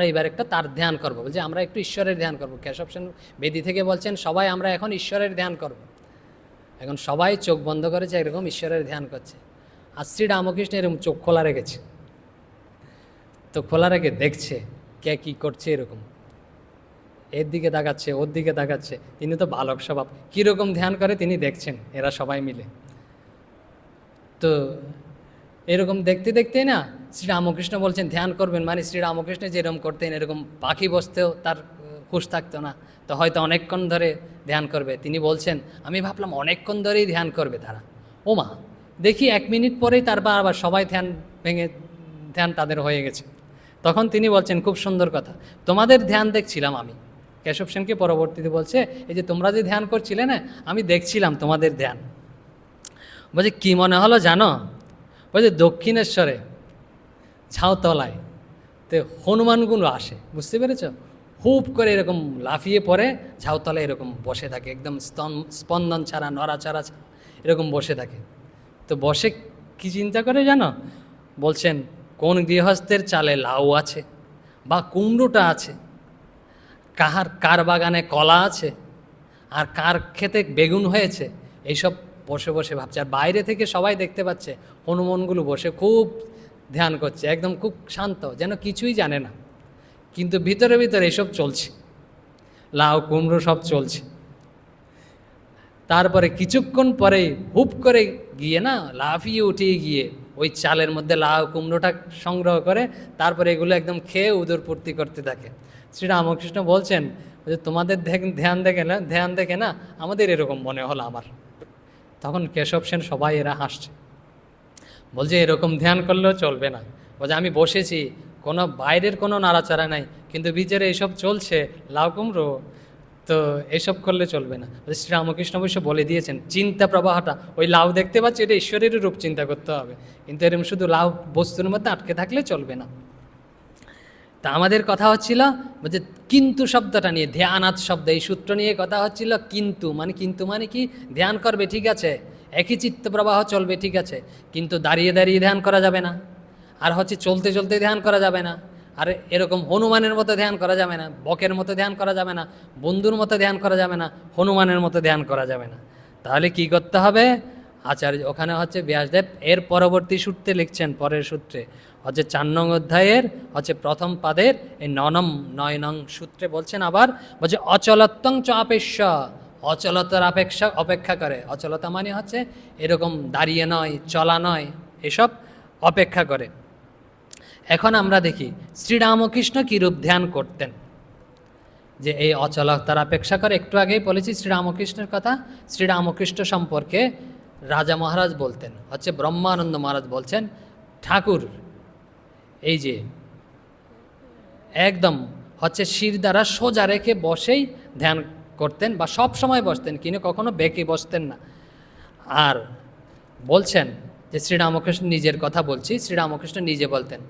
এইবার একটা তার ধ্যান করবো, বলছে আমরা একটু ঈশ্বরের ধ্যান করবো। কেশব সেন বেদি থেকে বলছেন সবাই আমরা এখন ঈশ্বরের ধ্যান করব। এখন সবাই চোখ বন্ধ করেছে, এরকম ঈশ্বরের ধ্যান করছে। আর শ্রীরামকৃষ্ণ এরকম চোখ খোলা রেখেছে, তো খোলা রেখে দেখছে কে কী করছে, এরকম এর দিকে তাকাচ্ছে, ওর দিকে তাকাচ্ছে। তিনি তো বালক স্বভাব, কীরকম ধ্যান করে তিনি দেখছেন, এরা সবাই মিলে। তো এরকম দেখতে দেখতেই না শ্রীরামকৃষ্ণ বলছেন ধ্যান করবেন, মানে শ্রীরামকৃষ্ণ যেরকম করতেন এরকম পাখি বসতেও তার হুঁশ থাকতো না, তো হয়তো অনেকক্ষণ ধরে ধ্যান করবে। তিনি বলছেন আমি ভাবলাম অনেকক্ষণ ধরেই ধ্যান করবে তারা, ও মা দেখি 1 মিনিট পরেই তারপর আবার সবাই ধ্যান ভেঙে ধ্যান তাদের হয়ে গেছে। তখন তিনি বলছেন খুব সুন্দর কথা, তোমাদের ধ্যান দেখছিলাম আমি। কেশব সেনকে পরবর্তীতে বলছে এই যে তোমরা যে ধ্যান করছিলে না, আমি দেখছিলাম তোমাদের ধ্যান। বলছে কী মনে হলো জানো? বলছে দক্ষিণেশ্বরে ঝাউতলায় তো হনুমানগুলো আসে, বুঝতে পেরেছ? হুপ করে এরকম লাফিয়ে পড়ে ঝাউতলায় এরকম বসে থাকে, একদম স্পন্দন ছাড়া, নড়াচড়া ছাড়া এরকম বসে থাকে। তো বসে কি চিন্তা করে জানো? বলছেন কোন গৃহস্থের চালে লাউ আছে বা কুমড়োটা আছে, কার বাগানে কলা আছে, আর কার ক্ষেতে বেগুন হয়েছে, এইসব বসে বসে ভাবছে। আর বাইরে থেকে সবাই দেখতে পাচ্ছে হনুমানগুলো বসে খুব ধ্যান করছে, একদম খুব শান্ত, যেন কিছুই জানে না, কিন্তু ভিতরে ভিতরে এসব চলছে, লাউ কুমড়ো সব চলছে। তারপরে কিছুক্ষণ পরেই হুপ করে গিয়ে না লাফিয়ে উঠে গিয়ে ওই চালের মধ্যে লাউ কুমড়োটা সংগ্রহ করে তারপরে এগুলো একদম খেয়ে উদরপূর্তি করতে থাকে। শ্রীরামকৃষ্ণ বলছেন যে তোমাদের ধ্যান দেখে না আমাদের এরকম মনে হলো আমার। তখন কেশব সেন সবাই এরা হাসছে, বলছে এরকম ধ্যান করলেও চলবে না। বলছে আমি বসেছি, কোনো বাইরের কোনো নাড়াচাড়া নাই, কিন্তু ভিতরে এইসব চলছে, লাউ কুমড়ো, তো এসব করলে চলবে না। শ্রীরামকৃষ্ণ অবশ্য বলে দিয়েছেন চিন্তা প্রবাহটা, ওই লাউ দেখতে পাচ্ছি এটা ঈশ্বরের রূপ চিন্তা করতে হবে, কিন্তু এরকম শুধু লাউ বস্তুর মধ্যে আটকে থাকলে চলবে না। তা আমাদের কথা হচ্ছিল যে কিন্তু শব্দটা নিয়ে, ধ্যানাৎ শব্দ, এই সূত্র নিয়ে কথা হচ্ছিল। কিন্তু মানে কি? ধ্যান করবে ঠিক আছে, একই চিত্ত প্রবাহ চলবে ঠিক আছে, কিন্তু দাঁড়িয়ে দাঁড়িয়ে ধ্যান করা যাবে না, আর হচ্ছে চলতে চলতে ধ্যান করা যাবে না, আর এরকম হনুমানের মতো ধ্যান করা যাবে না, বকের মতো ধ্যান করা যাবে না, বন্ধুর মতো ধ্যান করা যাবে না, হনুমানের মতো ধ্যান করা যাবে না। তাহলে কি করতে হবে? আচার্য ওখানে হচ্ছে ব্যাসদেব এর পরবর্তী সূত্রে লিখছেন, পরের সূত্রে হচ্ছে 4 নং অধ্যায়ের হচ্ছে প্রথম পাদের এই 9 নং সূত্রে বলছেন, আবার বলছে অচলত্বং চ আপেক্ষ, অচলতার অপেক্ষা করে। অচলতা মানে হচ্ছে এরকম দাঁড়িয়ে নয়, চলা নয়, এসব অপেক্ষা করে। এখন আমরা দেখি শ্রীরামকৃষ্ণ কীরূপ ধ্যান করতেন, যে এই অচলতার অপেক্ষা করে। একটু আগেই বলেছি শ্রীরামকৃষ্ণের কথা। শ্রীরামকৃষ্ণ সম্পর্কে রাজা মহারাজ বলতেন, হচ্ছে ব্রহ্মানন্দ মহারাজ বলছেন, ঠাকুর এই যে একদম হচ্ছে শির দ্বারা সোজা রেখে বসেই ধ্যান করতেন, বা সব সময় বসতেন, কিন্তু কখনো বেঁকে বসতেন না। আর বলছেন যে শ্রীরামকৃষ্ণ নিজের কথা বলছি, শ্রীরামকৃষ্ণ নিজে বলতেন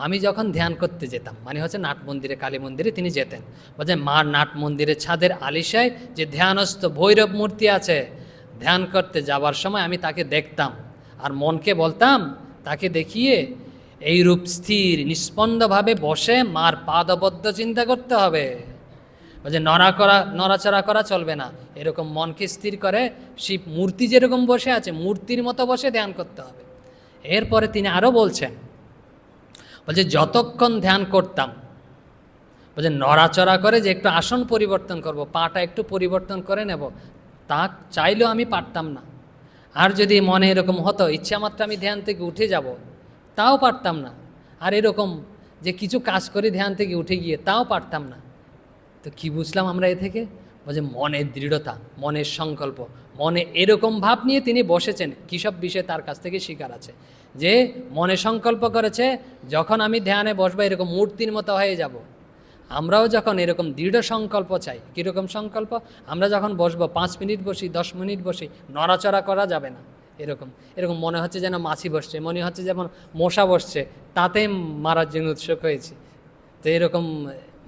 আমি যখন ধ্যান করতে যেতাম, মানে হচ্ছে নাট মন্দিরে, কালী মন্দিরে তিনি যেতেন, বলছেন মার নাট মন্দিরের ছাদের আলিশায় যে ধ্যানস্থ ভৈরব মূর্তি আছে, ধ্যান করতে যাবার সময় আমি তাকে দেখতাম, আর মনকে বলতাম তাকে দেখিয়ে এই রূপ স্থির নিস্পন্দভাবে বসে মার পাদবদ্ধ চিন্তা করতে হবে। বলছে নড়াচড়া করা চলবে না, এরকম মনকে স্থির করে শিব মূর্তি যেরকম বসে আছে মূর্তির মতো বসে ধ্যান করতে হবে। এরপরে তিনি আরও বলছেন, বলছে যতক্ষণ ধ্যান করতাম, বলছে নড়াচড়া করে যে একটু আসন পরিবর্তন করব, পাটা একটু পরিবর্তন করে নেব, তা চাইলেও আমি পারতাম না। আর যদি মনে এরকম হতো ইচ্ছা মাত্র আমি ধ্যান থেকে উঠে যাব, তাও পারতাম না। আর এরকম যে কিছু কাজ করে ধ্যান থেকে উঠে গিয়ে তাও পারতাম না। তো কি বুঝলাম আমরা এ থেকে? বলছে মনের দৃঢ়তা, মনের সংকল্প, মনে এরকম ভাব নিয়ে তিনি বসেছেন। কী সব বিষয়ে তার কাছ থেকে শিকার আছে, যে মনে সংকল্প করেছে যখন আমি ধ্যানে বসবো এরকম মূর্তির মতো হয়ে যাব। আমরাও যখন এরকম দৃঢ় সংকল্প চাই, কীরকম সংকল্প? আমরা যখন বসবো 5 মিনিট বসি, 10 মিনিট বসি, নড়াচড়া করা যাবে না। এরকম এরকম মনে হচ্ছে যেন মাছি বসছে, মনে হচ্ছে যেমন মশা বসছে, তাতে মারার জন্য উৎসুক হয়েছে। তো এরকম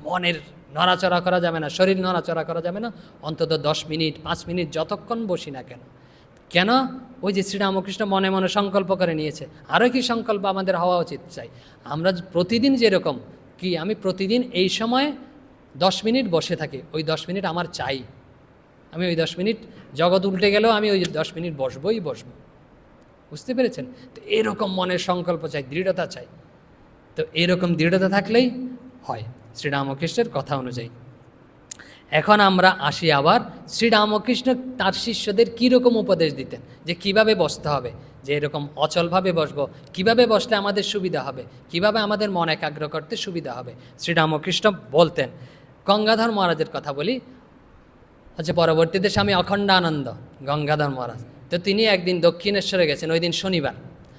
মনের নড়াচড়া করা যাবে না, শরীর নড়াচড়া করা যাবে না, অন্তত 10 মিনিট 5 মিনিট যতক্ষণ বসি না কেন। কেন? ওই যে শ্রীরামকৃষ্ণ মনে মনে সংকল্প করে নিয়েছে। আরও কি সংকল্প আমাদের হওয়া উচিত চাই? আমরা প্রতিদিন যেরকম কি আমি প্রতিদিন এই সময় 10 মিনিট বসে থাকি, ওই 10 মিনিট আমার চাই। আমি ওই 10 মিনিট জগৎ উল্টে গেলেও আমি ওই 10 মিনিট বসবই বসবো। বুঝতে পেরেছেন? তো এরকম মনের সংকল্প চাই, দৃঢ়তা চাই। তো এরকম দৃঢ়তা থাকলেই হয় শ্রীরামকৃষ্ণের কথা অনুযায়ী। এখন আমরা আসি আবার শ্রীরামকৃষ্ণ তার শিষ্যদের কীরকম উপদেশ দিতেন, যে কিভাবে বসতে হবে, যে এরকম অচলভাবে বসবো, কিভাবে বসলে আমাদের সুবিধা হবে, কিভাবে আমাদের মন একাগ্র করতে সুবিধা হবে। শ্রীরামকৃষ্ণ বলতেন, গঙ্গাধর মহারাজের কথা বলি, হচ্ছে পরবর্তীতে স্বামী অখণ্ডানন্দ গঙ্গাধর মহারাজ। তো তিনি একদিন দক্ষিণেশ্বরে গেছেন, ওই দিন শনিবার।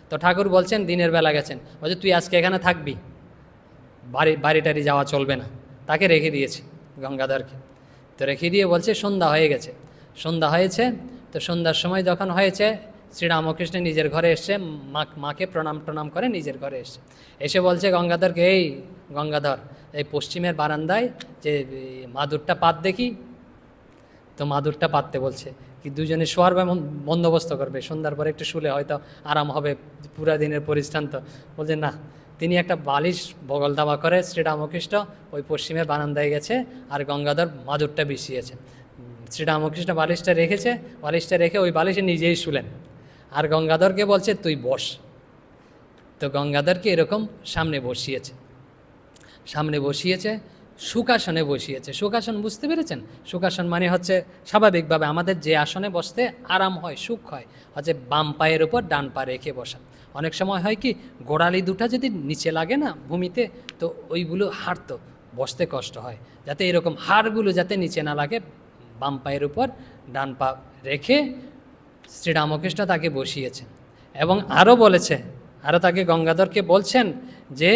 তো ঠাকুর বলছেন দিনের বেলা গেছেন, বলছে তুই আজকে এখানে থাকবি, বাড়ি যাওয়া চলবে না। তাকে রেখে দিয়েছে গঙ্গাধরকে। তো রেখে দিয়ে বলছে সন্ধ্যা হয়ে গেছে, সন্ধ্যা হয়েছে। তো সন্ধ্যার সময় যখন হয়েছে, শ্রীরামকৃষ্ণ নিজের ঘরে এসছে, মাকে প্রণাম করে নিজের ঘরে এসছে। এসে বলছে গঙ্গাধরকে, এই গঙ্গাধর, এই পশ্চিমের বারান্দায় যে মাদুরটা পাত দেখি। তো মাদুরটা পাততে বলছে, কি দুজনে শোয়ার বন্দোবস্ত করবে, সন্ধ্যার পরে একটু শুলে হয়তো আরাম হবে, পুরা দিনের পরিশ্রান্ত। বলছে না। তিনি একটা বালিশ বগল দাবা করে শ্রীরামকৃষ্ণ ওই পশ্চিমের বারান্দায় গেছে, আর গঙ্গাধর মাদুরটা বিছিয়েছে। শ্রীরামকৃষ্ণ বালিশটা রেখে ওই বালিশে নিজেই শুলেন, আর গঙ্গাধরকে বলছে তুই বস। তো গঙ্গাধরকে এরকম সামনে বসিয়েছে, সুখাসনে বসিয়েছে। সুখাসন বুঝতে পেরেছেন? সুখাসন মানে হচ্ছে স্বাভাবিকভাবে আমাদের যে আসনে বসতে আরাম হয়, সুখ হয়, হচ্ছে বাম পায়ের উপর ডান পা রেখে বসা। অনেক সময় হয় কি, গোড়ালি দুটা যদি নিচে লাগে না ভূমিতে, তো ওইগুলো হাঁটতো বসতে কষ্ট হয়। যাতে এরকম হাড়গুলো যাতে নিচে না লাগে, বাম পায়ের উপর ডান পা রেখে শ্রীরামকৃষ্ণ তাকে বসিয়েছেন। এবং আরও তাকে গঙ্গাধরকে বলছেন যে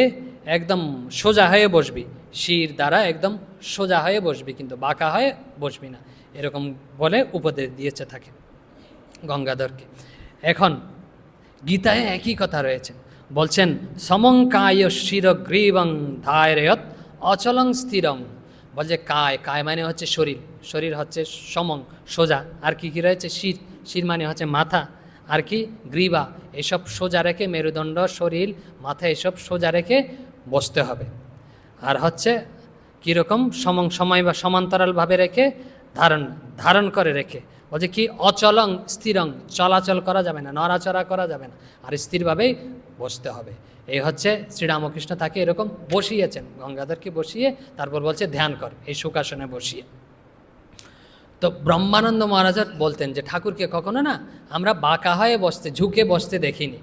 একদম সোজা হয়ে বসবি, শির দ্বারা একদম সোজা হয়ে বসবি, কিন্তু বাঁকা হয়ে বসবি না, এরকম বলে উপদেশ দিয়েছে থাকে গঙ্গাধরকে। এখন গীতায় একই কথা রয়েছে, বলছেন সমঙ্কায় শিরগ্রীবং ধারয়ত অচলং স্থিরং। বলছে কায় মানে হচ্ছে শরীর হচ্ছে সমং সোজা, আর কি রয়েছে শির মানে হচ্ছে মাথা, আর কি গ্রীবা, এসব সোজা রেখে মেরুদণ্ড, শরীর, মাথা এসব সোজা রেখে বসতে হবে। আর হচ্ছে কীরকম সময় বা সমান্তরালভাবে রেখে ধারণ করে রেখে। বলছে কি অচলং স্থিরং, চলাচল করা যাবে না, নড়াচড়া করা যাবে না, আর স্থিরভাবেই বসতে হবে। এই হচ্ছে শ্রীরামকৃষ্ণ তাকে এরকম বসিয়েছেন, গঙ্গাধরকে বসিয়ে তারপর বলছে ধ্যান কর এই সুখাসনে বসিয়ে। তো ব্রহ্মানন্দ মহারাজ বলতেন যে ঠাকুরকে কখনো না আমরা বাঁকা হয়ে ঝুঁকে বসতে দেখিনি।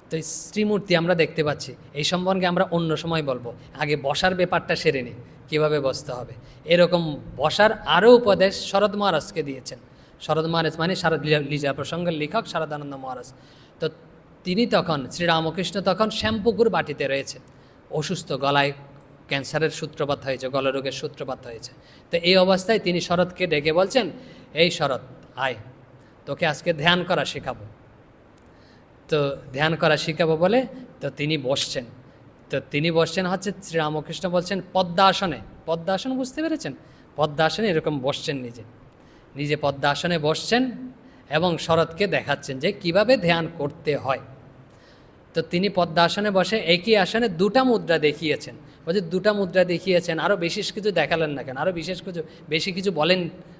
তো শ্রীমূর্তি আমরা দেখতে পাচ্ছি, এই সম্পর্কে আমরা অন্য সময় বলবো, আগে বসার ব্যাপারটা সেরে নিই, কীভাবে বসতে হবে। এরকম বসার আরও উপদেশ শরৎ মহারাজকে দিয়েছেন। শরৎ মহারাজ মানে শারদ লীলা প্রসঙ্গের লেখক শারদানন্দ মহারাজ। তো তিনি তখন শ্রীরামকৃষ্ণ তখন শ্যামপুকুর বাটিতে রয়েছে, অসুস্থ, গলায় ক্যান্সারের সূত্রপাত হয়েছে, গলরোগের সূত্রপাত হয়েছে। তো এই অবস্থায় তিনি শরৎকে ডেকে বলছেন, এই শরৎ আয়, তোকে আজকে ধ্যান করা শেখাবো। তো ধ্যান করা শেখাবো বলে তো তিনি বসছেন হচ্ছে শ্রীরামকৃষ্ণ বলছেন পদ্মাসন বুঝতে পেরেছেন? পদ্মাসনে এরকম বসছেন, নিজে পদ্মাসনে বসছেন এবং শরৎকে দেখাচ্ছেন যে কিভাবে ধ্যান করতে হয়। তো তিনি পদ্মাসনে বসে একই আসনে দুটা মুদ্রা দেখিয়েছেন। বলছে দুটা মুদ্রা দেখিয়েছেন, আরও বিশেষ কিছু দেখালেন না কেন, আরও বেশি কিছু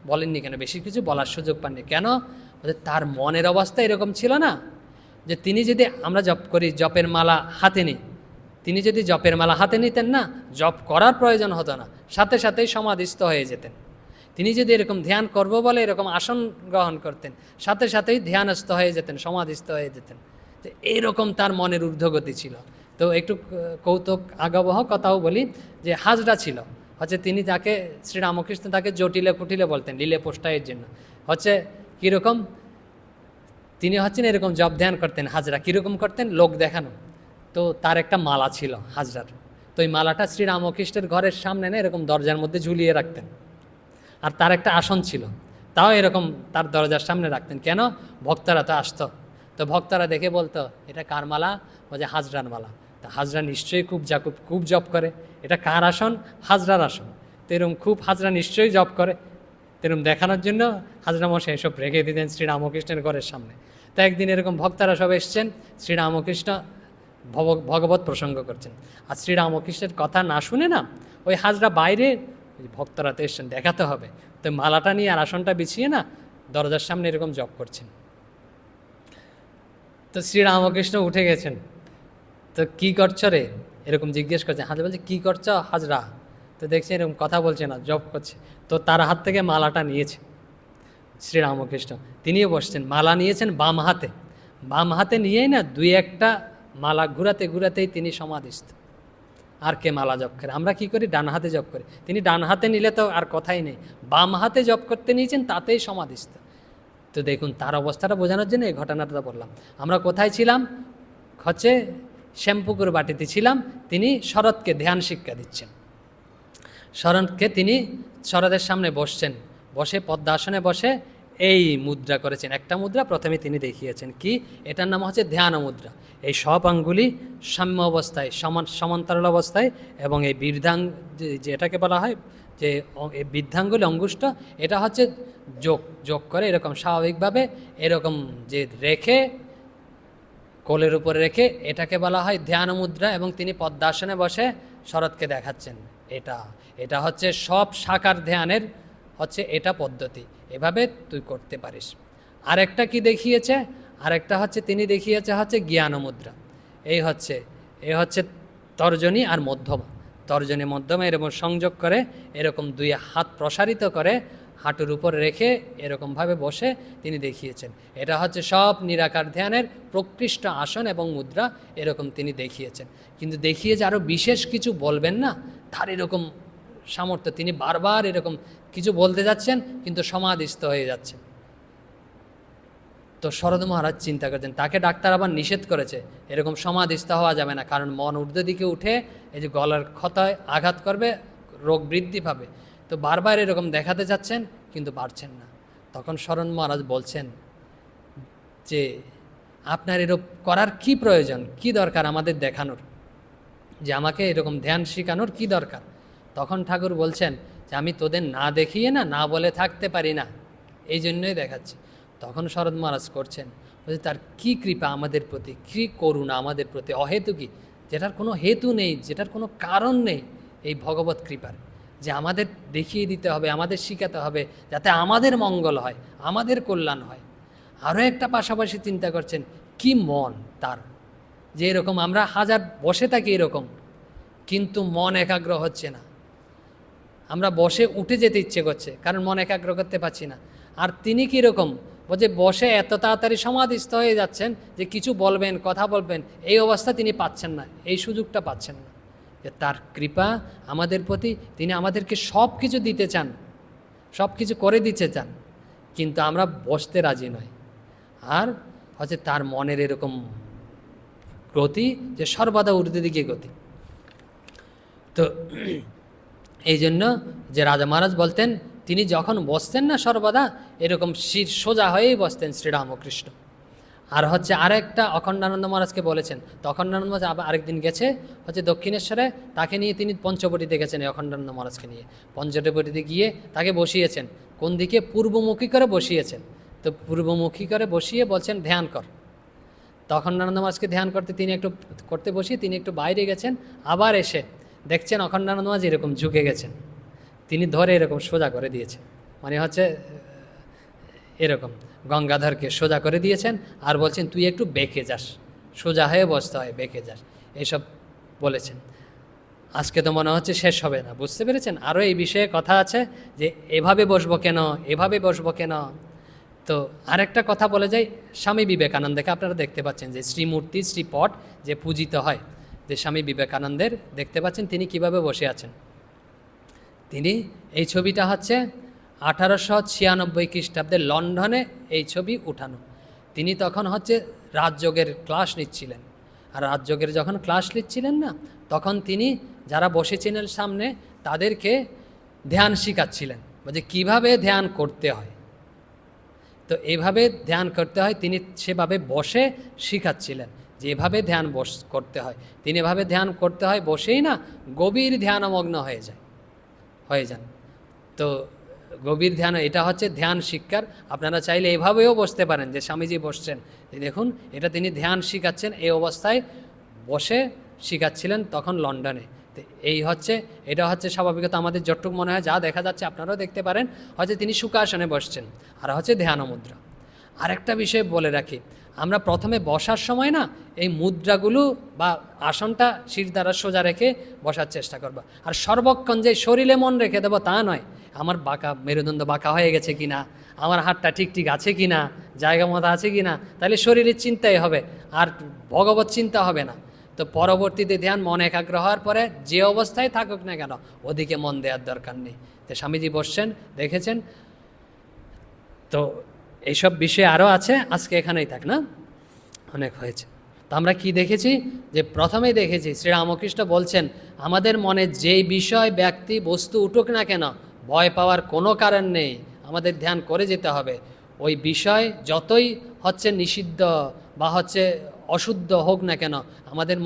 বলেননি কেন, বেশি কিছু বলার সুযোগ পাননি কেন? বলছে তার মনের অবস্থা এরকম ছিল না যে তিনি যদি, আমরা জপ করি জপের মালা হাতে নিই, তিনি যদি জপের মালা হাতে নিতেন না, জপ করার প্রয়োজন হতো না, সাথে সাথেই সমাধিস্থ হয়ে যেতেন। তিনি যদি এরকম ধ্যান করব বলে এরকম আসন গ্রহণ করতেন, সাথে সাথেই ধ্যানস্থ হয়ে যেতেন, সমাধিস্থ হয়ে যেতেন। তো এইরকম তার মনের ঊর্ধ্বগতি ছিল। তো একটু কৌতুক আগাবহ কথাও বলি যে হাজরা ছিল হচ্ছে তিনি তাকে শ্রীরামকৃষ্ণ তাকে জটিলে কুটিলে বলতেন লীলে পোষ্টায়ের জন্য হচ্ছে কীরকম তিনি হচ্ছেন এরকম জপ ধ্যান করতেন হাজরা কীরকম করতেন লোক দেখানো তো তার একটা মালা ছিল হাজরার তো ওই মালাটা শ্রীরামকৃষ্ণের ঘরের সামনে না এরকম দরজার মধ্যে ঝুলিয়ে রাখতেন আর তার একটা আসন ছিল তাও এরকম তার দরজার সামনে রাখতেন কেন ভক্তরা তো আসতো তো ভক্তরা দেখে বলতো এটা কার মালা বলছে হাজরার মালা তা হাজরা নিশ্চয়ই খুব জপ করে এটা কার আসন হাজরার আসন তো এরকম খুব হাজরা নিশ্চয়ই জপ করে এরকম দেখানোর জন্য হাজরা মশাই এসব রেখে দিতেন শ্রীরামকৃষ্ণের ঘরের সামনে তো একদিন এরকম ভক্তরা সব এসছেন শ্রীরামকৃষ্ণ ভগবত প্রসঙ্গ করছেন আর শ্রীরামকৃষ্ণের কথা না শুনে না ওই হাজরা বাইরে ভক্তরা তো এসছেন দেখাতে হবে তো মালাটা নিয়ে আর আসনটা বিছিয়ে না দরজার সামনে এরকম জপ করছেন তো শ্রীরামকৃষ্ণ উঠে গেছেন তো কী করছো রে এরকম জিজ্ঞেস করছেন হাজরা বলছে কী করছো হাজরা তো দেখছি এরকম কথা বলছে না জপ করছে তো তার হাত থেকে মালাটা নিয়েছে শ্রীরামকৃষ্ণ তিনিও বসছেন মালা নিয়েছেন বাম হাতে নিয়েই না দুই একটা মালা ঘুরাতে ঘুরাতেই তিনি সমাধিস্থ আর কে মালা জপ করে আমরা কি করি ডান হাতে জপ করি তিনি ডান হাতে নিলে তো আর কথাই নেই বাম হাতে জপ করতে নিয়েছেন তাতেই সমাধিস্থ তো দেখুন তার অবস্থাটা বোঝানোর জন্য এই ঘটনাটা বললাম আমরা কোথায় ছিলাম হচ্ছে শ্যামপুকুর বাটিতে ছিলাম তিনি শরৎকে ধ্যান শিক্ষা দিচ্ছেন শরৎকে তিনি শরতের সামনে বসছেন বসে পদ্মাসনে বসে এই মুদ্রা করেছেন একটা মুদ্রা প্রথমে তিনি দেখিয়েছেন কি এটার নাম হচ্ছে ধ্যান মুদ্রা এই সব আঙ্গুলি সাম্য অবস্থায় সমান্তরাল অবস্থায় এবং এই বৃদ্ধাঙ্গ যে এটাকে বলা হয় যে এই বৃদ্ধাঙ্গুলি অঙ্গুষ্ঠ এটা হচ্ছে যোগ করে এরকম স্বাভাবিকভাবে এরকম যে রেখে কোলের উপরে রেখে এটাকে বলা হয় ধ্যান মুদ্রা এবং তিনি পদ্মাসনে বসে শরৎকে দেখাচ্ছেন এটা হচ্ছে সব সাকার ধ্যানের হচ্ছে এটা পদ্ধতি এভাবে তুই করতে পারিস আরেকটা কি দেখিয়েছে আরেকটা হচ্ছে তিনি দেখিয়েছে হচ্ছে জ্ঞান মুদ্রা এই হচ্ছে তর্জনী আর মধ্যমা তর্জনী মধ্যমা এরকম সংযোগ করে এরকম দুই হাত প্রসারিত করে হাঁটুর উপর রেখে এরকমভাবে বসে তিনি দেখিয়েছেন এটা হচ্ছে সব নিরাকার ধ্যানের প্রকৃষ্ট আসন এবং মুদ্রা এরকম তিনি দেখিয়েছেন কিন্তু দেখিয়ে যে আরও বিশেষ কিছু বলবেন না তার এরকম সামর্থ্য তিনি বারবার এরকম কিছু বলতে যাচ্ছেন কিন্তু সমাধিস্থ হয়ে যাচ্ছেন তো শরৎ মহারাজ চিন্তা করছেন তাকে ডাক্তার আবার নিষেধ করেছে এরকম সমাধিস্থ হওয়া যাবে না কারণ মন ঊর্ধ্ব দিকে উঠে এই যে গলার ক্ষতায় আঘাত করবে রোগ বৃদ্ধি পাবে তো বারবার এরকম দেখাতে যাচ্ছেন কিন্তু পারছেন না তখন শরৎ মহারাজ বলছেন যে আপনার এরকম করার কি প্রয়োজন কি দরকার আমাদের দেখানোর যে আমাকে এরকম ধ্যান শেখানোর কি দরকার তখন ঠাকুর বলছেন যে আমি তোদের না দেখিয়ে না বলে থাকতে পারি না এই জন্যই দেখাচ্ছি তখন শরৎ মহারাজ করছেন বলছে তার কি কৃপা আমাদের প্রতি কী করুণা আমাদের প্রতি অহেতুকী যেটার কোনো হেতু নেই যেটার কোনো কারণ নেই এই ভগবত কৃপার যে আমাদের দেখিয়ে দিতে হবে আমাদের শিখাতে হবে যাতে আমাদের মঙ্গল হয় আমাদের কল্যাণ হয় আরও একটা পাশাপাশি চিন্তা করছেন কি মন তার যে এরকম আমরা হাজার বসে থাকি এরকম কিন্তু মন একাগ্র হচ্ছে না আমরা বসে উঠে যেতে ইচ্ছে করছে কারণ মন একাগ্র করতে পারছি না আর তিনি কীরকম বলছে বসে এত তাড়াতাড়ি সমাধিস্থ হয়ে যাচ্ছেন যে কিছু বলবেন কথা বলবেন এই অবস্থা তিনি পাচ্ছেন না এই সুযোগটা পাচ্ছেন না যে তার কৃপা আমাদের প্রতি তিনি আমাদেরকে সব কিছু দিতে চান সব কিছু করে দিতে চান কিন্তু আমরা বসতে রাজি নই আর হচ্ছে তার মনের এরকম গতি যে সর্বদা ঊর্ধ্বের দিকে গতি তো এই জন্য যে রাজা মহারাজ বলতেন তিনি যখন বসতেন না সর্বদা এরকম শির সোজা হয়েই বসতেন শ্রীরামকৃষ্ণ আর হচ্ছে আরেকটা অখণ্ডানন্দ মহারাজকে বলেছেন তো অখণ্ডানন্দ মহারাজ আরেকদিন গেছে হচ্ছে দক্ষিণেশ্বরে তাকে নিয়ে তিনি পঞ্চবটিতে গেছেন এই অখণ্ডানন্দ মহারাজকে নিয়ে পঞ্চবটিতে গিয়ে তাকে বসিয়েছেন কোন দিকে পূর্বমুখী করে বসিয়েছেন তো পূর্বমুখী করে বসিয়ে বলছেন ধ্যান কর তখন অখণ্ডানন্দ মহারাজকে ধ্যান করতে তিনি একটু করতে বসিয়ে তিনি একটু বাইরে গেছেন আবার এসে দেখছেন অখণ্ডানন্দ মহারাজ এরকম ঝুঁকে গেছেন তিনি ধরে এরকম সোজা করে দিয়েছেন মানে হচ্ছে এরকম গঙ্গাধরকে সোজা করে দিয়েছেন আর বলছেন তুই একটু বেঁকে যাস সোজা হয়ে বসতে হয় বেঁকে যাস এইসব বলেছেন আজকে তো মনে হচ্ছে শেষ হবে না বুঝতে পেরেছেন আরও এই বিষয়ে কথা আছে যে এভাবে বসবো কেন এভাবে বসবো কেন তো আরেকটা কথা বলে যাই স্বামী বিবেকানন্দকে আপনারা দেখতে পাচ্ছেন যে শ্রীমূর্তি শ্রীপট যে পূজিত হয় যে স্বামী বিবেকানন্দের দেখতে পাচ্ছেন তিনি কিভাবে বসে আছেন। তিনি এই ছবিটা হচ্ছে 1896 খ্রিস্টাব্দে লন্ডনে এই ছবি উঠানো। তিনি তখন হচ্ছে রাজযোগের ক্লাস নিচ্ছিলেন। আর রাজযোগের যখন ক্লাস নিচ্ছিলেন না, তখন তিনি যারা বসেছিলেন সামনে তাদেরকে ধ্যান শিখাচ্ছিলেন, যে কীভাবে ধ্যান করতে হয়। তো এইভাবে ধ্যান করতে হয় তিনি সেভাবে বসে শিখাচ্ছিলেন, যে এভাবে ধ্যান করতে হয়। তিনি এভাবে ধ্যান করতে হয় বসেই না, গভীর ধ্যানমগ্ন হয়ে যান। তো গভীর ধ্যান, এটা হচ্ছে ধ্যান শিক্ষার। আপনারা চাইলে এভাবেও বসতে পারেন, যে স্বামীজি বসছেন, দেখুন এটা তিনি ধ্যান শিখাচ্ছেন, এই অবস্থায় বসে শিখাচ্ছিলেন তখন লন্ডনে। তো এটা হচ্ছে স্বাভাবিকত আমাদের যতটুকু মনে হয় যা দেখা যাচ্ছে আপনারাও দেখতে পারেন, হয়তো তিনি সুখাসনে বসছেন, আর হচ্ছে ধ্যান মুদ্রা। আরেকটা বিষয় বলে রাখি, আমরা প্রথমে বসার সময় না এই মুদ্রাগুলো বা আসনটা শির দ্বারা সোজা রেখে বসার চেষ্টা করব। আর সর্বক্ষণ যে শরীরে মন রেখে দেবো তা নয়, আমার মেরুদণ্ড বাঁকা হয়ে গেছে কিনা, আমার হাতটা ঠিক আছে কিনা, জায়গা মতো আছে কিনা, তাহলে শরীরের চিন্তাই হবে, আর ভগবত চিন্তা হবে না। তো পরবর্তীতে ধ্যান মন একাগ্র হওয়ার পরে যে অবস্থায় থাকুক না কেন ওদিকে মন দেওয়ার দরকার নেই। তো স্বামীজি বসছেন, দেখেছেন। তো এইসব বিষয় আরও আছে, আজকে এখানেই থাক না, অনেক হয়েছে। তো আমরা কি দেখেছি, যে প্রথমেই দেখেছি শ্রীরামকৃষ্ণ বলছেন আমাদের মনে যেই বিষয় ব্যক্তি বস্তু উঠুক না কেন ভয় পাওয়ার কোনো কারণ নেই, আমাদের ধ্যান করে যেতে হবে। ওই বিষয় যতই হচ্ছে নিষিদ্ধ বা হচ্ছে অশুদ্ধ হোক না কেন, আমাদের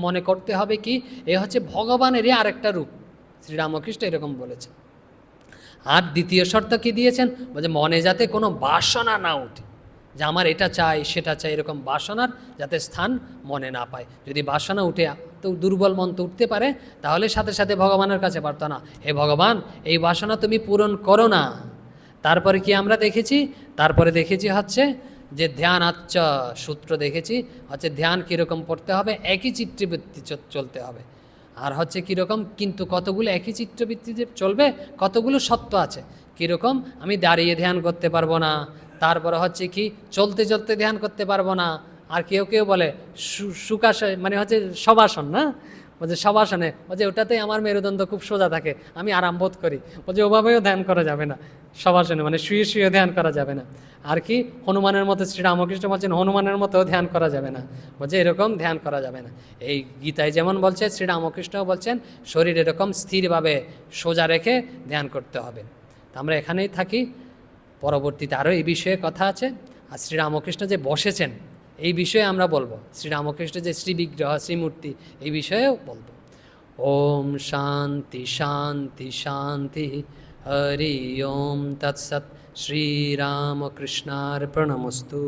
মনে করতে হবে কি এ হচ্ছে ভগবানেরই আরেকটা রূপ। শ্রীরামকৃষ্ণ এরকম বলেছেন। আর দ্বিতীয় শর্ত কি দিয়েছেন, বলছে মনে যাতে কোনো বাসনা না উঠে, যে আমার এটা চাই সেটা চাই, এরকম বাসনার যাতে স্থান মনে না পায়। যদি বাসনা উঠে, তো দুর্বল মন তো উঠতে পারে, তাহলে সাথে সাথে ভগবানের কাছে প্রার্থনা, হে ভগবান এই বাসনা তুমি পূরণ করো না। তারপরে কি আমরা দেখেছি, হচ্ছে যে ধ্যান সূত্র দেখেছি, হচ্ছে ধ্যান কীরকম পড়তে হবে, একই চিত্রবৃত্তি চলতে হবে। আর হচ্ছে কীরকম, কিন্তু কতগুলো একই চিত্রবৃত্তিতে চলবে, কতগুলো সত্য আছে। কীরকম, আমি দাঁড়িয়ে ধ্যান করতে পারবো না, তারপরে হচ্ছে কি চলতে চলতে ধ্যান করতে পারবো না। আর কেউ বলে সুখাসন, মানে হচ্ছে শবাসন, না বলছে শবাসনে, বলছে ওটাতেই আমার মেরুদণ্ড খুব সোজা থাকে, আমি আরাম বোধ করি। বলছে ওভাবেও ধ্যান করা যাবে না, শবাসনে মানে শুয়ে ধ্যান করা যাবে না। আর কি হনুমানের মতো, শ্রীরামকৃষ্ণ বলছেন হনুমানের মতো ধ্যান করা যাবে না, বলছে এরকম ধ্যান করা যাবে না। এই গীতায় যেমন বলছে, শ্রীরামকৃষ্ণও বলছেন শরীর এরকম স্থিরভাবে সোজা রেখে ধ্যান করতে হবে। তো আমরা এখানেই থাকি, পরবর্তীতে আরও এই বিষয়ে কথা আছে। আর শ্রীরামকৃষ্ণ যে বসেছেন এই বিষয়ে আমরা বলবো, শ্রীরামকৃষ্ণ যে শ্রীবিগ্রহ শ্রীমূর্তি এই বিষয়েও বলবো। ওম শান্তি শান্তি শান্তি, হরি ওম তৎসৎ। শ্রীরামকৃষ্ণার্পণমস্তু।